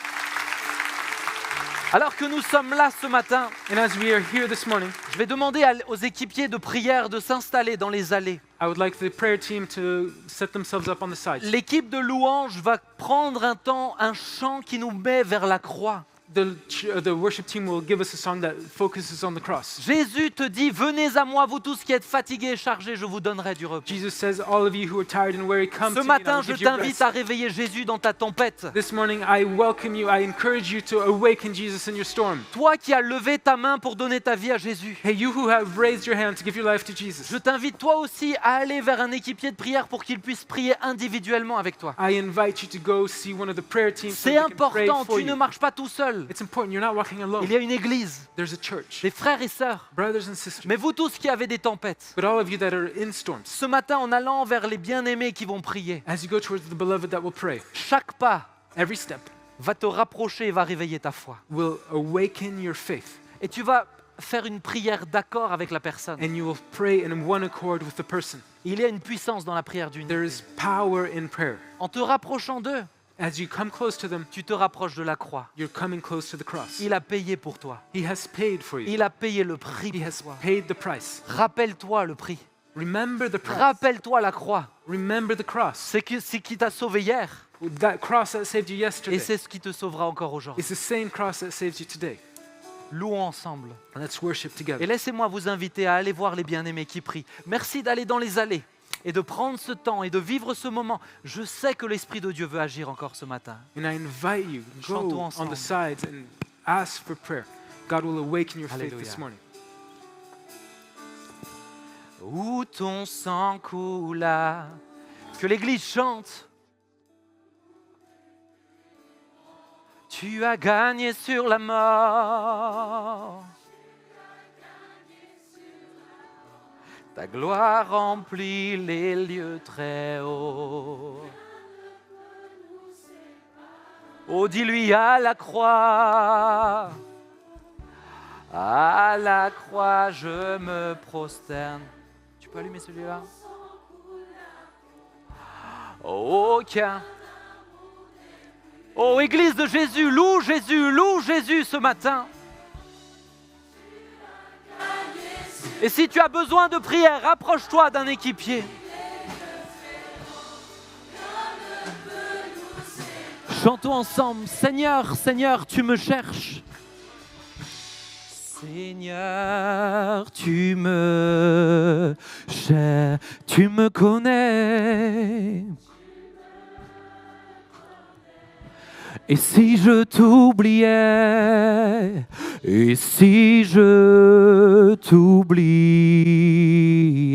Alors que nous sommes là ce matin, And as we are here this morning, je vais demander aux équipiers de prière de s'installer dans les allées. I would like the prayer team to set themselves up on the sides. L'équipe de louange va prendre un temps, un chant qui nous met vers la croix. The worship team will give us a song that focuses on the cross. Jésus te dit, venez à moi, vous tous qui êtes fatigués et chargés, je vous donnerai du repos. Jesus says, all of you who are tired and weary, come Ce to me and I matin, will je give you t'invite rest. à réveiller Jésus dans ta tempête. This morning, I welcome you. I encourage you to awaken Jesus in your storm. Toi qui as levé ta main pour donner ta vie à Jésus, Hey, you who have raised your hand to give your life to Jesus, je t'invite toi aussi à aller vers un équipier de prière pour qu'il puisse prier individuellement avec toi. I invite you to go see one of the prayer teams so C'est they can pray important, for tu ne you. marches pas tout seul. seul. It's important. You're not walking alone. Il y a une église, There's a church, des frères et sœurs. brothers and sisters. Mais vous tous qui avez des tempêtes, But all of you that are in storms, ce matin en allant vers les bien-aimés qui vont prier, as you go towards the beloved that will pray, chaque pas every step va te rapprocher et va réveiller ta foi. will awaken your faith. Et tu vas faire une prière d'accord avec la personne. And you will pray in one accord with the person. Il y a une puissance dans la prière d'une. There is power in prayer. En te rapprochant d'eux, As you come close to them, tu te rapproches de la croix. you're coming close to the cross. Il a payé pour toi. He has paid for you. Il a payé le prix He pour has toi. paid the price. Rappelle-toi le prix. Remember the price. Rappelle-toi la croix. Remember the cross. C'est ce qui t'a sauvé hier That cross that saved you et yesterday c'est ce qui te sauvera encore aujourd'hui. is the same cross that saves you today. Louons ensemble. Let's worship Et together. laissez-moi vous inviter à aller voir les bien-aimés qui prient. Merci d'aller dans les allées et de prendre ce temps et de vivre ce moment. Je sais que l'Esprit de Dieu veut agir encore ce matin. And I invite you, Chantons go on ensemble. the sides and ask for prayer. God will awaken your faith Alléluia. this morning. Où ton sang coula, que l'Église chante. Tu as gagné sur la mort. Ta gloire remplit les lieux très hauts. Oh, dis-lui à la croix. À la croix, je me prosterne. Tu peux allumer celui-là? Aucun. Oh, Église de Jésus, loue Jésus ce matin. Et si tu as besoin de prière, rapproche-toi d'un équipier. Chantons ensemble. Seigneur, Seigneur, tu me cherches. Seigneur, tu me cherches, tu me connais. Et si je t'oubliais, et si je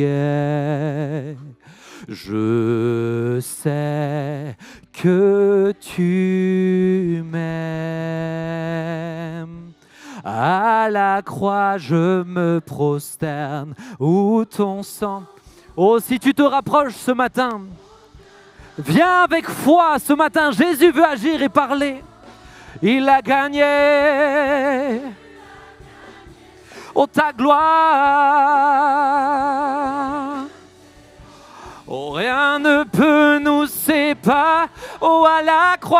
t'oubliais, je sais que tu m'aimes. À la croix, je me prosterne, où ton sang. Oh, si tu te rapproches ce matin, viens avec foi ce matin. Jésus veut agir et parler. Il a gagné. Oh, ta gloire. Oh, rien ne peut nous séparer. Oh, à la croix.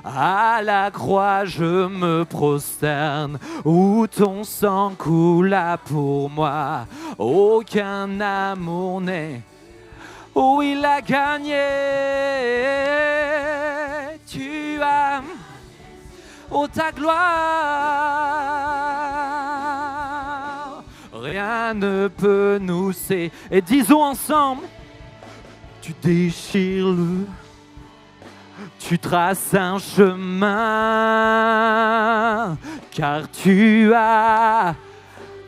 À la croix, je me prosterne, où ton sang coula pour moi. Aucun amour n'est. Oh, il a gagné. Tu as, oh, ta gloire. Rien ne peut nous séparer. Et disons ensemble, tu déchires le. Tu traces un chemin, car tu as...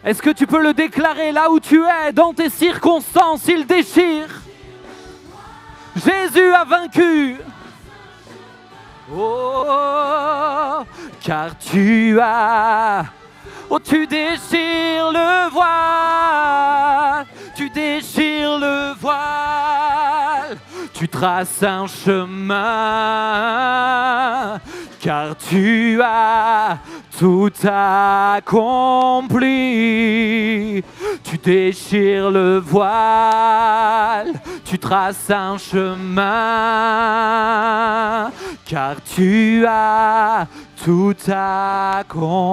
Est-ce que tu peux le déclarer là où tu es, dans tes circonstances, il déchire. Jésus a vaincu. Oh, car tu as... Oh, tu déchires le voile, tu déchires le voile. Tu traces un chemin, car tu as tout accompli. Tu déchires le voile, tu traces un chemin, car tu as tout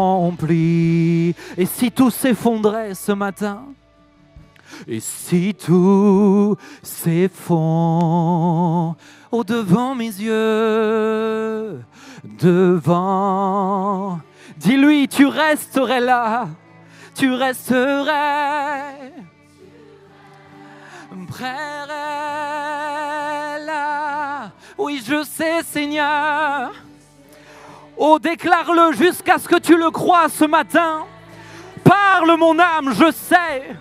accompli. Et si tout s'effondrait ce matin? Et si tout s'effondre au-devant mes yeux, devant, dis-lui, tu resterais là, tu resterais près là. Oui, je sais, Seigneur. Oh, déclare-le jusqu'à ce que tu le crois ce matin. Parle, mon âme, je sais.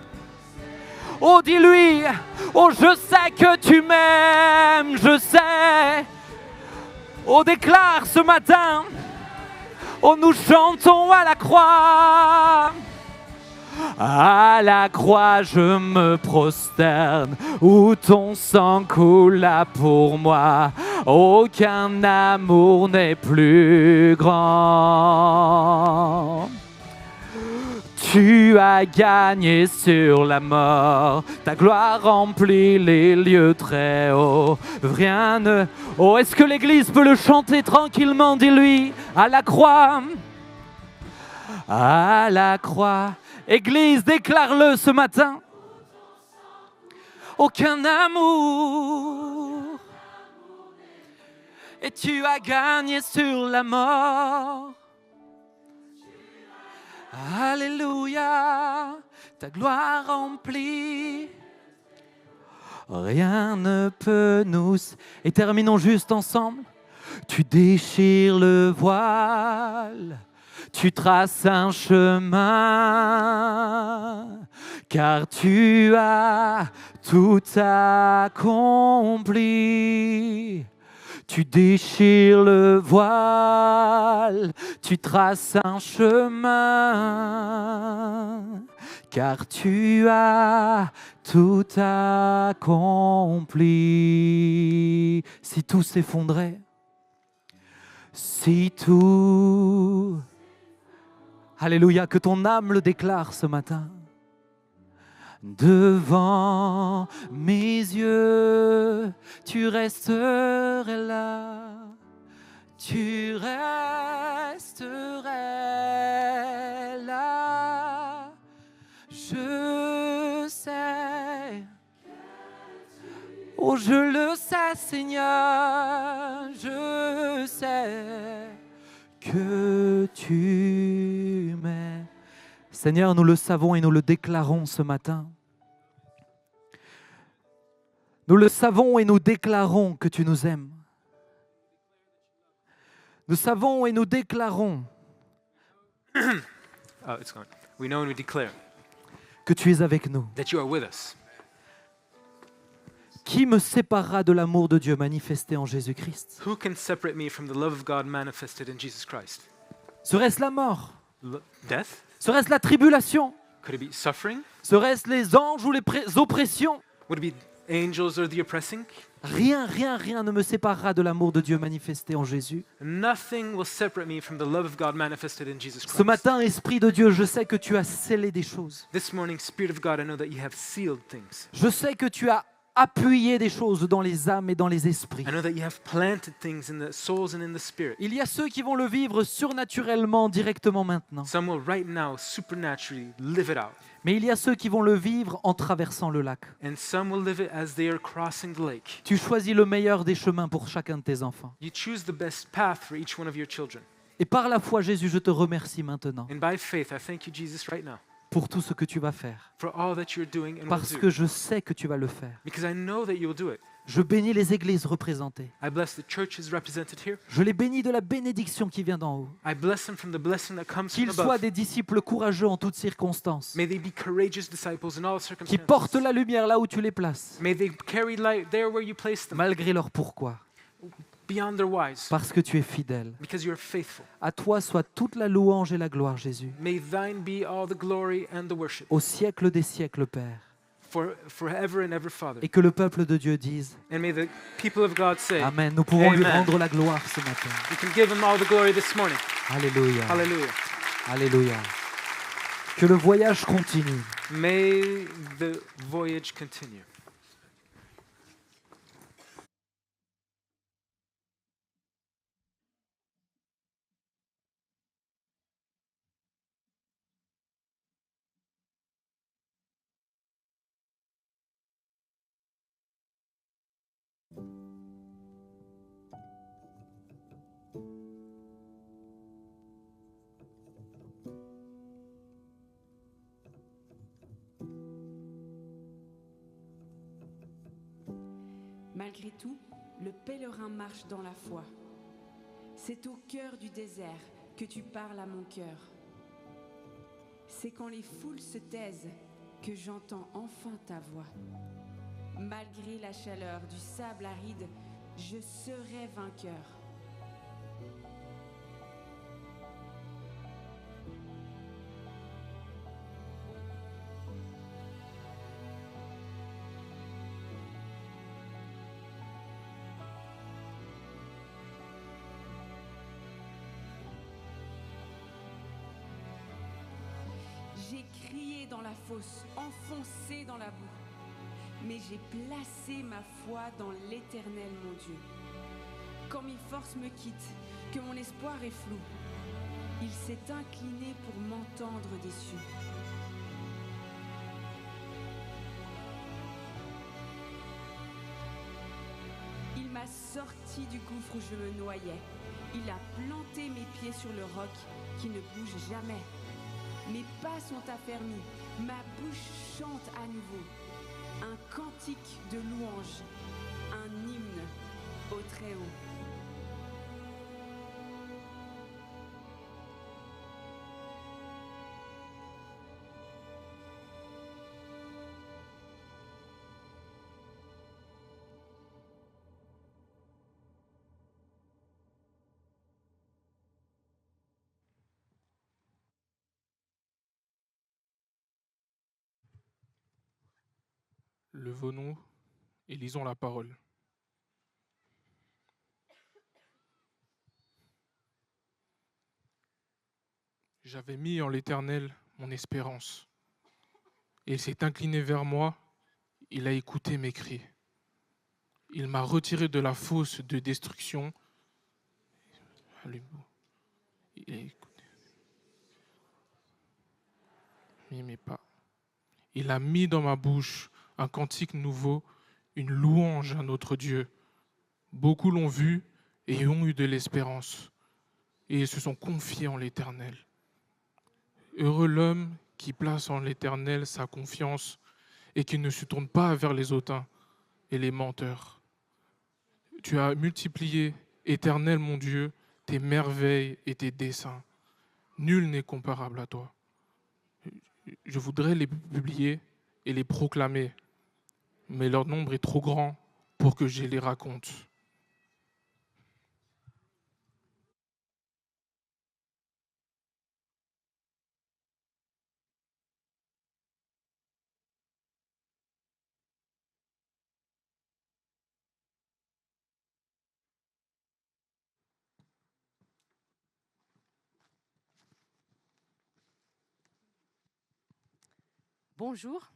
Oh, dis-lui, oh, je sais que tu m'aimes, je sais. Oh, déclare ce matin. Oh, nous chantons à la croix. À la croix je me prosterne, où ton sang coula pour moi. Aucun amour n'est plus grand. Tu as gagné sur la mort, ta gloire remplit les lieux très hauts. Rien ne... Oh, est-ce que l'Église peut le chanter tranquillement, dis-lui, à la croix. À la croix. Église, déclare-le ce matin. Aucun amour. Et tu as gagné sur la mort. Alléluia, ta gloire remplit. Rien ne peut nous... Et terminons juste ensemble. Tu déchires le voile. Tu traces un chemin, car tu as tout accompli. Tu déchires le voile, tu traces un chemin, car tu as tout accompli. Si tout s'effondrait, si tout... Alléluia, que ton âme le déclare ce matin. Devant mes yeux, tu resterais là. Tu resterais là. Je sais. Oh, je le sais, Seigneur. Je sais que tu m'aimes. Seigneur, nous le savons et nous le déclarons ce matin. Nous le savons et nous déclarons que tu nous aimes. Nous savons et nous déclarons it's gone. We know and we declare que tu es avec nous. that you are with us. Qui me séparera de l'amour de Dieu manifesté en Jésus-Christ? Who can separate me from the love of God manifested in Jesus Christ? Serait-ce la mort? Death? Serait-ce la tribulation? Could it be suffering? Serait-ce les anges ou les oppressions? Would it be angels or the oppressing? Rien ne me séparera de l'amour de Dieu manifesté en Jésus. Nothing will separate me from the love of God manifested in Jesus Christ. Ce matin, Esprit de Dieu, je sais que tu as scellé des choses. This morning, Spirit of God, I know that you have sealed things. Je sais que tu as appuyé des choses dans les âmes et dans les esprits. I know that you have planted things in the souls and in the spirit. Il y a ceux qui vont le vivre surnaturellement, directement maintenant. Some will right now supernaturally live it out. Mais il y a ceux qui vont le vivre en traversant le lac. And some will live it as they are crossing the lake. Tu choisis le meilleur des chemins pour chacun de tes enfants. You choose the best path for each one of your children. Et par la foi, Jésus, je te remercie maintenant And by faith, I thank you, Jesus, right now, pour tout ce que tu vas faire. for all that you're doing and will Parce do. que je sais que tu vas le faire. Because I know that you will do it. Je bénis les églises représentées. I bless the churches represented here. Je les bénis de la bénédiction qui vient d'en haut. I bless them from the blessing that comes from Qu'ils soient above. des disciples courageux en toutes circonstances. May they be courageous disciples in all Qui circumstances. portent la lumière là où tu les places. May they carry light there where you place them, Malgré leur pourquoi. beyond their whys, Parce que tu es fidèle. because you are faithful. À toi soit toute la louange et la gloire, Jésus. May thine be all the glory and the worship, Au siècle des siècles, Père. forever and ever, Father. Et que le peuple de Dieu dise And may the people of God say, Amen. Nous pouvons lui Amen. rendre la gloire ce matin. we can give him all the glory this morning. Alléluia. Hallelujah. Alléluia. Que le voyage continue. May the voyage continue. Malgré tout, le pèlerin marche dans la foi. C'est au cœur du désert que tu parles à mon cœur. C'est quand les foules se taisent que j'entends enfin ta voix. Malgré la chaleur du sable aride, je serai vainqueur. J'ai crié dans la fosse, enfoncé dans la boue. Mais j'ai placé ma foi dans l'Éternel, mon Dieu. Quand mes forces me quittent, que mon espoir est flou, il s'est incliné pour m'entendre des cieux. Il m'a sorti du gouffre où je me noyais. Il a planté mes pieds sur le roc qui ne bouge jamais. Mes pas sont affermis, ma bouche chante à nouveau. Un cantique de louange, un hymne au Très-Haut. Levons-nous et lisons la parole. J'avais mis en l'Éternel mon espérance, et il s'est incliné vers moi, il a écouté mes cris. Il m'a retiré de la fosse de destruction. Il a écouté mes pas. Il a mis dans ma bouche un cantique nouveau, une louange à notre Dieu. Beaucoup l'ont vu et ont eu de l'espérance, et ils se sont confiés en l'Éternel. Heureux l'homme qui place en l'Éternel sa confiance et qui ne se tourne pas vers les hautains et les menteurs. Tu as multiplié, Éternel mon Dieu, tes merveilles et tes desseins. Nul n'est comparable à toi. Je voudrais les publier et les proclamer, mais leur nombre est trop grand pour que je les raconte. Bonjour,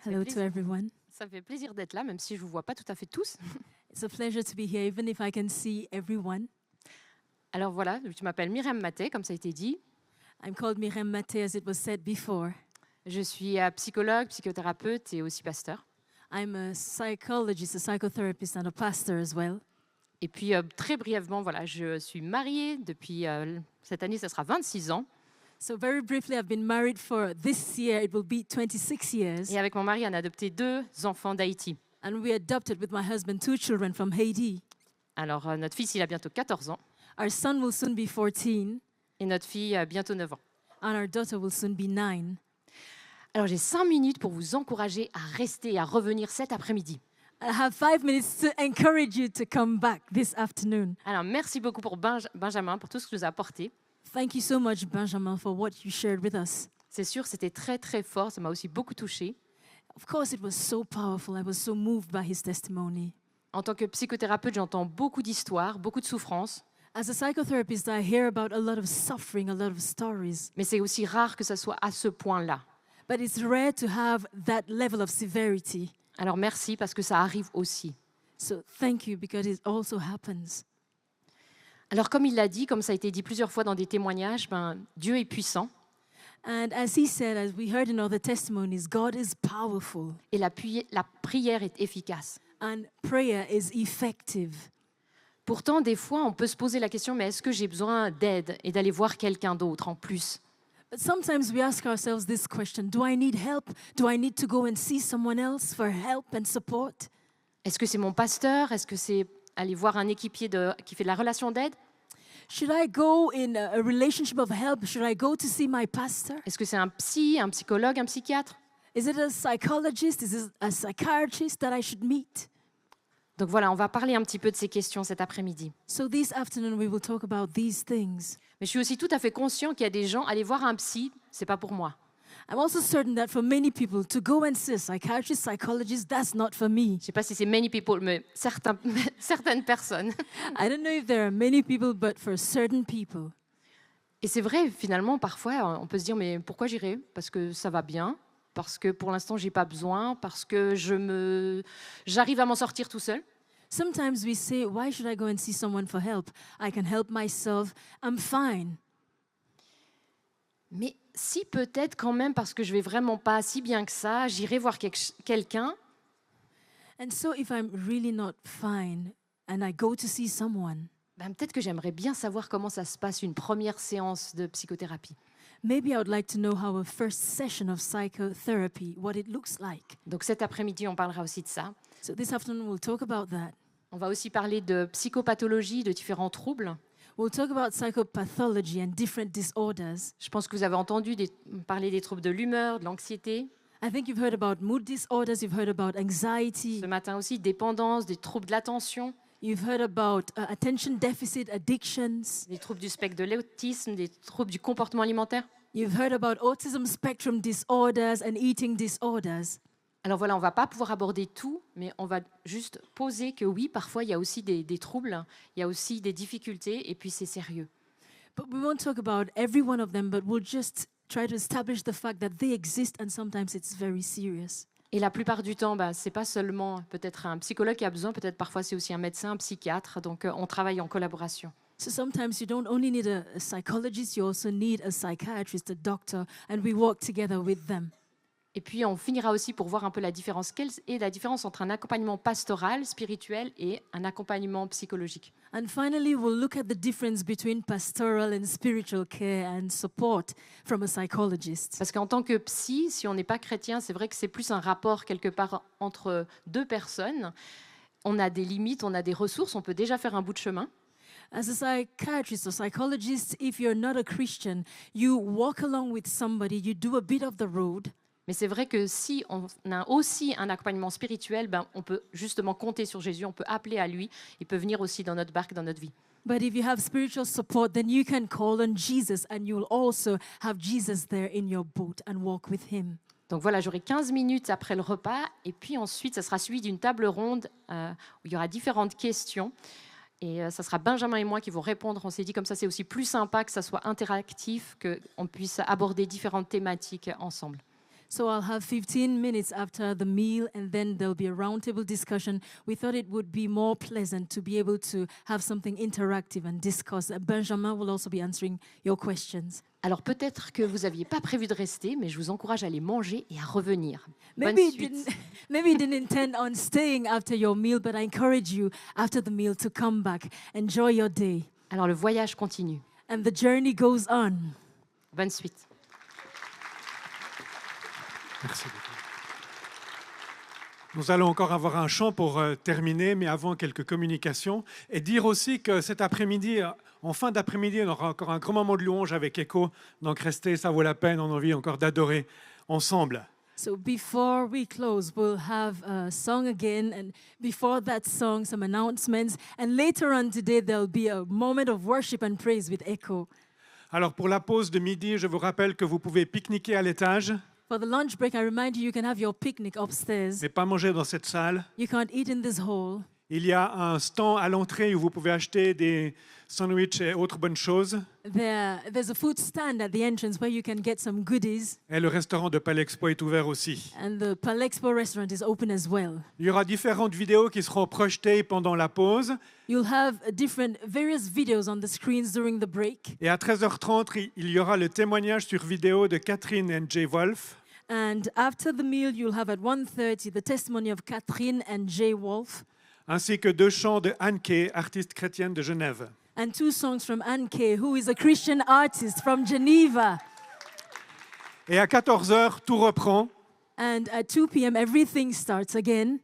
Hello to everyone. ça fait plaisir d'être là, même si je ne vous vois pas tout à fait tous. It's a pleasure to be here, even if I can see everyone. Alors voilà, je m'appelle Myriam Maté, comme ça a été dit. I'm called Miriam Mate, as it was said before. Je suis psychologue, psychothérapeute et aussi pasteur. I'm a psychologist, a psychotherapist, and a pastor as well. Et puis très brièvement, voilà, je suis mariée depuis cette année, ça sera 26 ans. So very briefly, I've been married for this year. It will be 26 years. Et avec mon mari, on a adopté 2 enfants d'Haïti. And we adopted with my husband 2 children from Haiti. Alors notre fils, il a bientôt 14 ans Our son will soon be 14, et notre fille bientôt 9 ans. and our daughter will soon be 9. Alors j'ai 5 minutes pour vous encourager à rester et à revenir cet après-midi. I have 5 minutes to encourage you to come back this afternoon. Alors merci beaucoup pour Benjamin, pour tout ce que tu nous as apporté. Thank you so much, Benjamin, for what you shared with us. C'est sûr, c'était très très fort, ça m'a aussi beaucoup touchée. Of course, it was so powerful. I was so moved by his testimony. En tant que psychothérapeute, j'entends beaucoup d'histoires, beaucoup de souffrances, As a psychotherapist, I hear about a lot of suffering, a lot of stories. mais c'est aussi rare que ça soit à ce point-là. But it's rare to have that level of severity. Alors merci parce que ça arrive aussi. So thank you, because it also happens. Alors comme il l'a dit, comme ça a été dit plusieurs fois dans des témoignages, Dieu est puissant And as he said, as we heard in other testimonies, God is powerful et la prière est efficace. and prayer is effective. Pourtant, des fois, on peut se poser la question, mais est-ce que j'ai besoin d'aide et d'aller voir quelqu'un d'autre en plus? But sometimes we ask ourselves this question: do I need help? Do I need to go and see someone else for help and support? Est-ce que c'est mon pasteur? Est-ce que c'est aller voir un équipier qui fait de la relation d'aide? Should I go in a relationship of help? Should I go to see my pastor? Est-ce que c'est un psy, un psychologue, un psychiatre? Is it a psychologist? Is it a psychiatrist that I should meet? Donc voilà, on va parler un petit peu de ces questions cet après-midi. So this afternoon we will talk about these things. Mais je suis aussi tout à fait conscient qu'il y a des gens, aller voir un psy, c'est pas pour moi. I'm also certain that for many people, to go and see a psychiatrist, psychologist, that's not for me. Je sais pas si c'est many people, mais certaines personnes. I don't know if there are many people, but for certain people. Et c'est vrai, finalement, parfois, on peut se dire, mais pourquoi j'irai? Parce que ça va bien, parce que pour l'instant, j'ai pas besoin, parce que j'arrive à m'en sortir tout seul. Sometimes we say, why should I go and see someone for help? I can help myself. I'm fine. Mais si peut-être quand même, parce que je vais vraiment pas si bien que ça, j'irai voir quelqu'un, And so if I'm really not fine and I go to see someone, ben peut-être que j'aimerais bien savoir comment ça se passe une première séance de psychothérapie. maybe I would like to know how a first session of psychotherapy, what it looks like. Donc cet après-midi, on parlera aussi de ça. So this afternoon we'll talk about that. On va aussi parler de psychopathologie, de différents troubles. We'll talk about psychopathology and different disorders. Je pense que vous avez entendu parler des troubles de l'humeur, de l'anxiété. I think you've heard about mood disorders, you've heard about anxiety, Ce matin aussi, dépendance, des troubles de l'attention, you've heard about attention deficit addictions, des troubles du spectre de l'autisme, des troubles du comportement alimentaire. you've heard about autism spectrum disorders and eating disorders. Alors voilà, on ne va pas pouvoir aborder tout, mais on va juste poser que oui, parfois il y a aussi des troubles, il y a aussi des difficultés, et puis c'est sérieux. But we won't talk about every one of them, but we'll just try to establish the fact that they exist and sometimes it's very serious. Et la plupart du temps, ce n'est pas seulement peut-être un psychologue qui a besoin, peut-être parfois c'est aussi un médecin, un psychiatre, donc on travaille en collaboration. So sometimes you don't only need a psychologist, you also need a psychiatrist, a doctor, and we work together with them. Et puis on finira aussi pour voir un peu la différence. Quelle est la différence entre un accompagnement pastoral, spirituel et un accompagnement psychologique? And finally, we'll look at the difference between pastoral and spiritual care and support from a psychologist. Parce qu'en tant que psy, si on n'est pas chrétien, c'est vrai que c'est plus un rapport quelque part entre deux personnes. On a des limites, on a des ressources, on peut déjà faire un bout de chemin. As a psychiatrist or psychologist, if you're not a Christian, you walk along with somebody, you do a bit of the road. Mais c'est vrai que si on a aussi un accompagnement spirituel, on peut justement compter sur Jésus, on peut appeler à lui, il peut venir aussi dans notre barque, dans notre vie. But if you have spiritual support, then you can call on Jesus and you'll also have Jesus there in your boat and walk with him. Donc voilà, j'aurai 15 minutes après le repas, et puis ensuite, ça sera suivi d'une table ronde où il y aura différentes questions. Et ça sera Benjamin et moi qui vont répondre. On s'est dit comme ça, c'est aussi plus sympa que ça soit interactif, qu'on puisse aborder différentes thématiques ensemble. So I'll have 15 minutes after the meal, and then there'll be a roundtable discussion. We thought it would be more pleasant to be able to have something interactive and discuss. Benjamin will also be answering your questions. Alors peut-être que vous n'aviez pas prévu de rester, mais je vous encourage à aller manger et à revenir. Bonne Maybe suite. maybe you didn't intend on staying after your meal, but I encourage you after the meal to come back. Enjoy your day. Alors le voyage continue. And the journey goes on. Bonne suite. Merci beaucoup. Nous allons encore avoir un chant pour terminer, mais avant quelques communications. Et dire aussi que cet après-midi, en fin d'après-midi, on aura encore un grand moment de louange avec Echo. Donc restez, ça vaut la peine, on a envie encore d'adorer ensemble. So before we close, we'll have a song again, and before that song, some announcements. And later on today, there'll be a moment of worship and praise with Echo. Alors pour la pause de midi, je vous rappelle que vous pouvez pique-niquer à l'étage, For the lunch break, I remind you can have your picnic upstairs. mais pas manger dans cette salle. You can't eat in this hall. Il y a un stand à l'entrée où vous pouvez acheter des sandwichs et autres bonnes choses. There's a food stand at the entrance where you can get some goodies, Et le restaurant de Palexpo est ouvert aussi. and the Palexpo restaurant is open as well. Il y aura différentes vidéos qui seront projetées pendant la pause. You'll have various videos on the screens during the break. Et à 13h30, il y aura le témoignage sur vidéo de Catherine et Jay Wolf. And after the meal, you'll have at 1:30 the testimony of Catherine and Jay Wolf, Ainsi que 2 chants de Anne Kay, artiste chrétienne de Genève. and 2 songs from Anne Kay, who is a Christian artist from Geneva. Et à 14h, tout reprend. And at 2 p.m., everything starts again.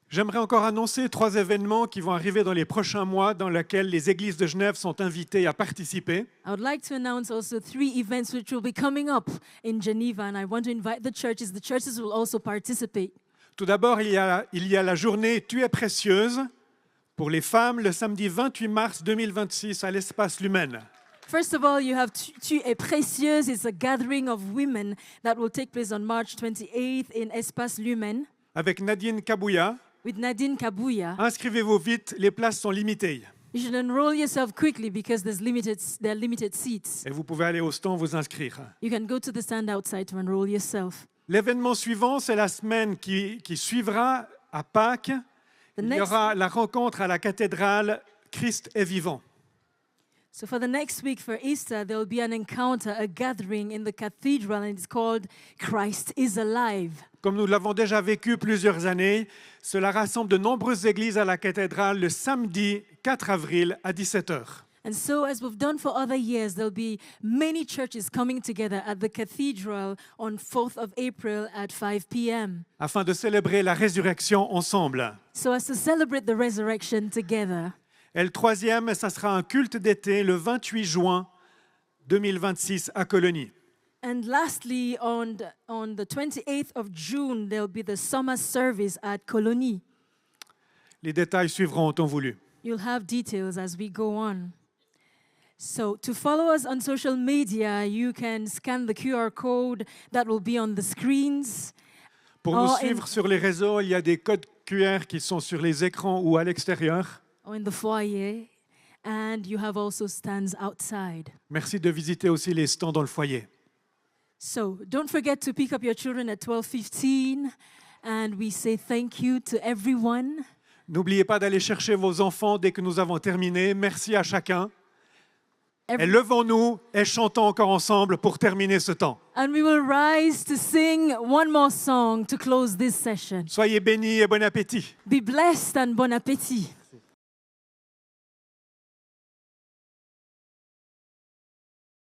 J'aimerais encore annoncer 3 événements qui vont arriver dans les prochains mois dans lesquels les églises de Genève sont invitées à participer. I would like to announce also 3 events which will be coming up in Geneva, and I want to invite the churches. The churches will also participate. Tout d'abord, il y a la journée Tu es précieuse pour les femmes le samedi 28 mars 2026 à l'Espace Lumen. First of all, you have Tu es précieuse. It's a gathering of women that will take place on March 28th in Espace Lumen Avec Nadine Kabouya. with Nadine Kabouya. Inscrivez-vous vite, les places sont limitées. You should enroll yourself quickly because there are limited seats. Et vous pouvez aller au stand vous inscrire. You can go to the stand outside to enroll yourself. L'événement suivant, c'est la semaine qui suivra à Pâques. Il y aura la rencontre à la cathédrale Christ est vivant. So for the next week, for Easter, there will be an encounter, a gathering in the cathedral, and it's called Christ is Alive. Comme nous l'avons déjà vécu plusieurs années, cela rassemble de nombreuses églises à la cathédrale le samedi 4 avril à 17h. And so, as we've done for other years, there'll be many churches coming together at the cathedral on 4th of April at 5 p.m. Afin de célébrer la résurrection ensemble. So as to celebrate the resurrection together. Et le troisième, ça sera un culte d'été le 28 juin 2026 à Colonie. And lastly, on the 28th of June, there'll be the summer service at Colonie. Les détails suivront en temps voulu. You'll have details as we go on. So to follow us on social media, you can scan the QR code that will be on the screens. Pour nous suivre sur les réseaux, il y a des codes QR qui sont sur les écrans ou à l'extérieur. Or in the foyer, and you have also stands outside. Merci de visiter aussi les stands dans le foyer. So don't forget to pick up your children at 12:15, and we say thank you to everyone. N'oubliez pas d'aller chercher vos enfants dès que nous avons terminé. Merci à chacun. Et levons-nous et chantons encore ensemble pour terminer ce temps. And we will rise to sing one more song to close this session. Soyez bénis et bon appétit. Be blessed and bon appétit.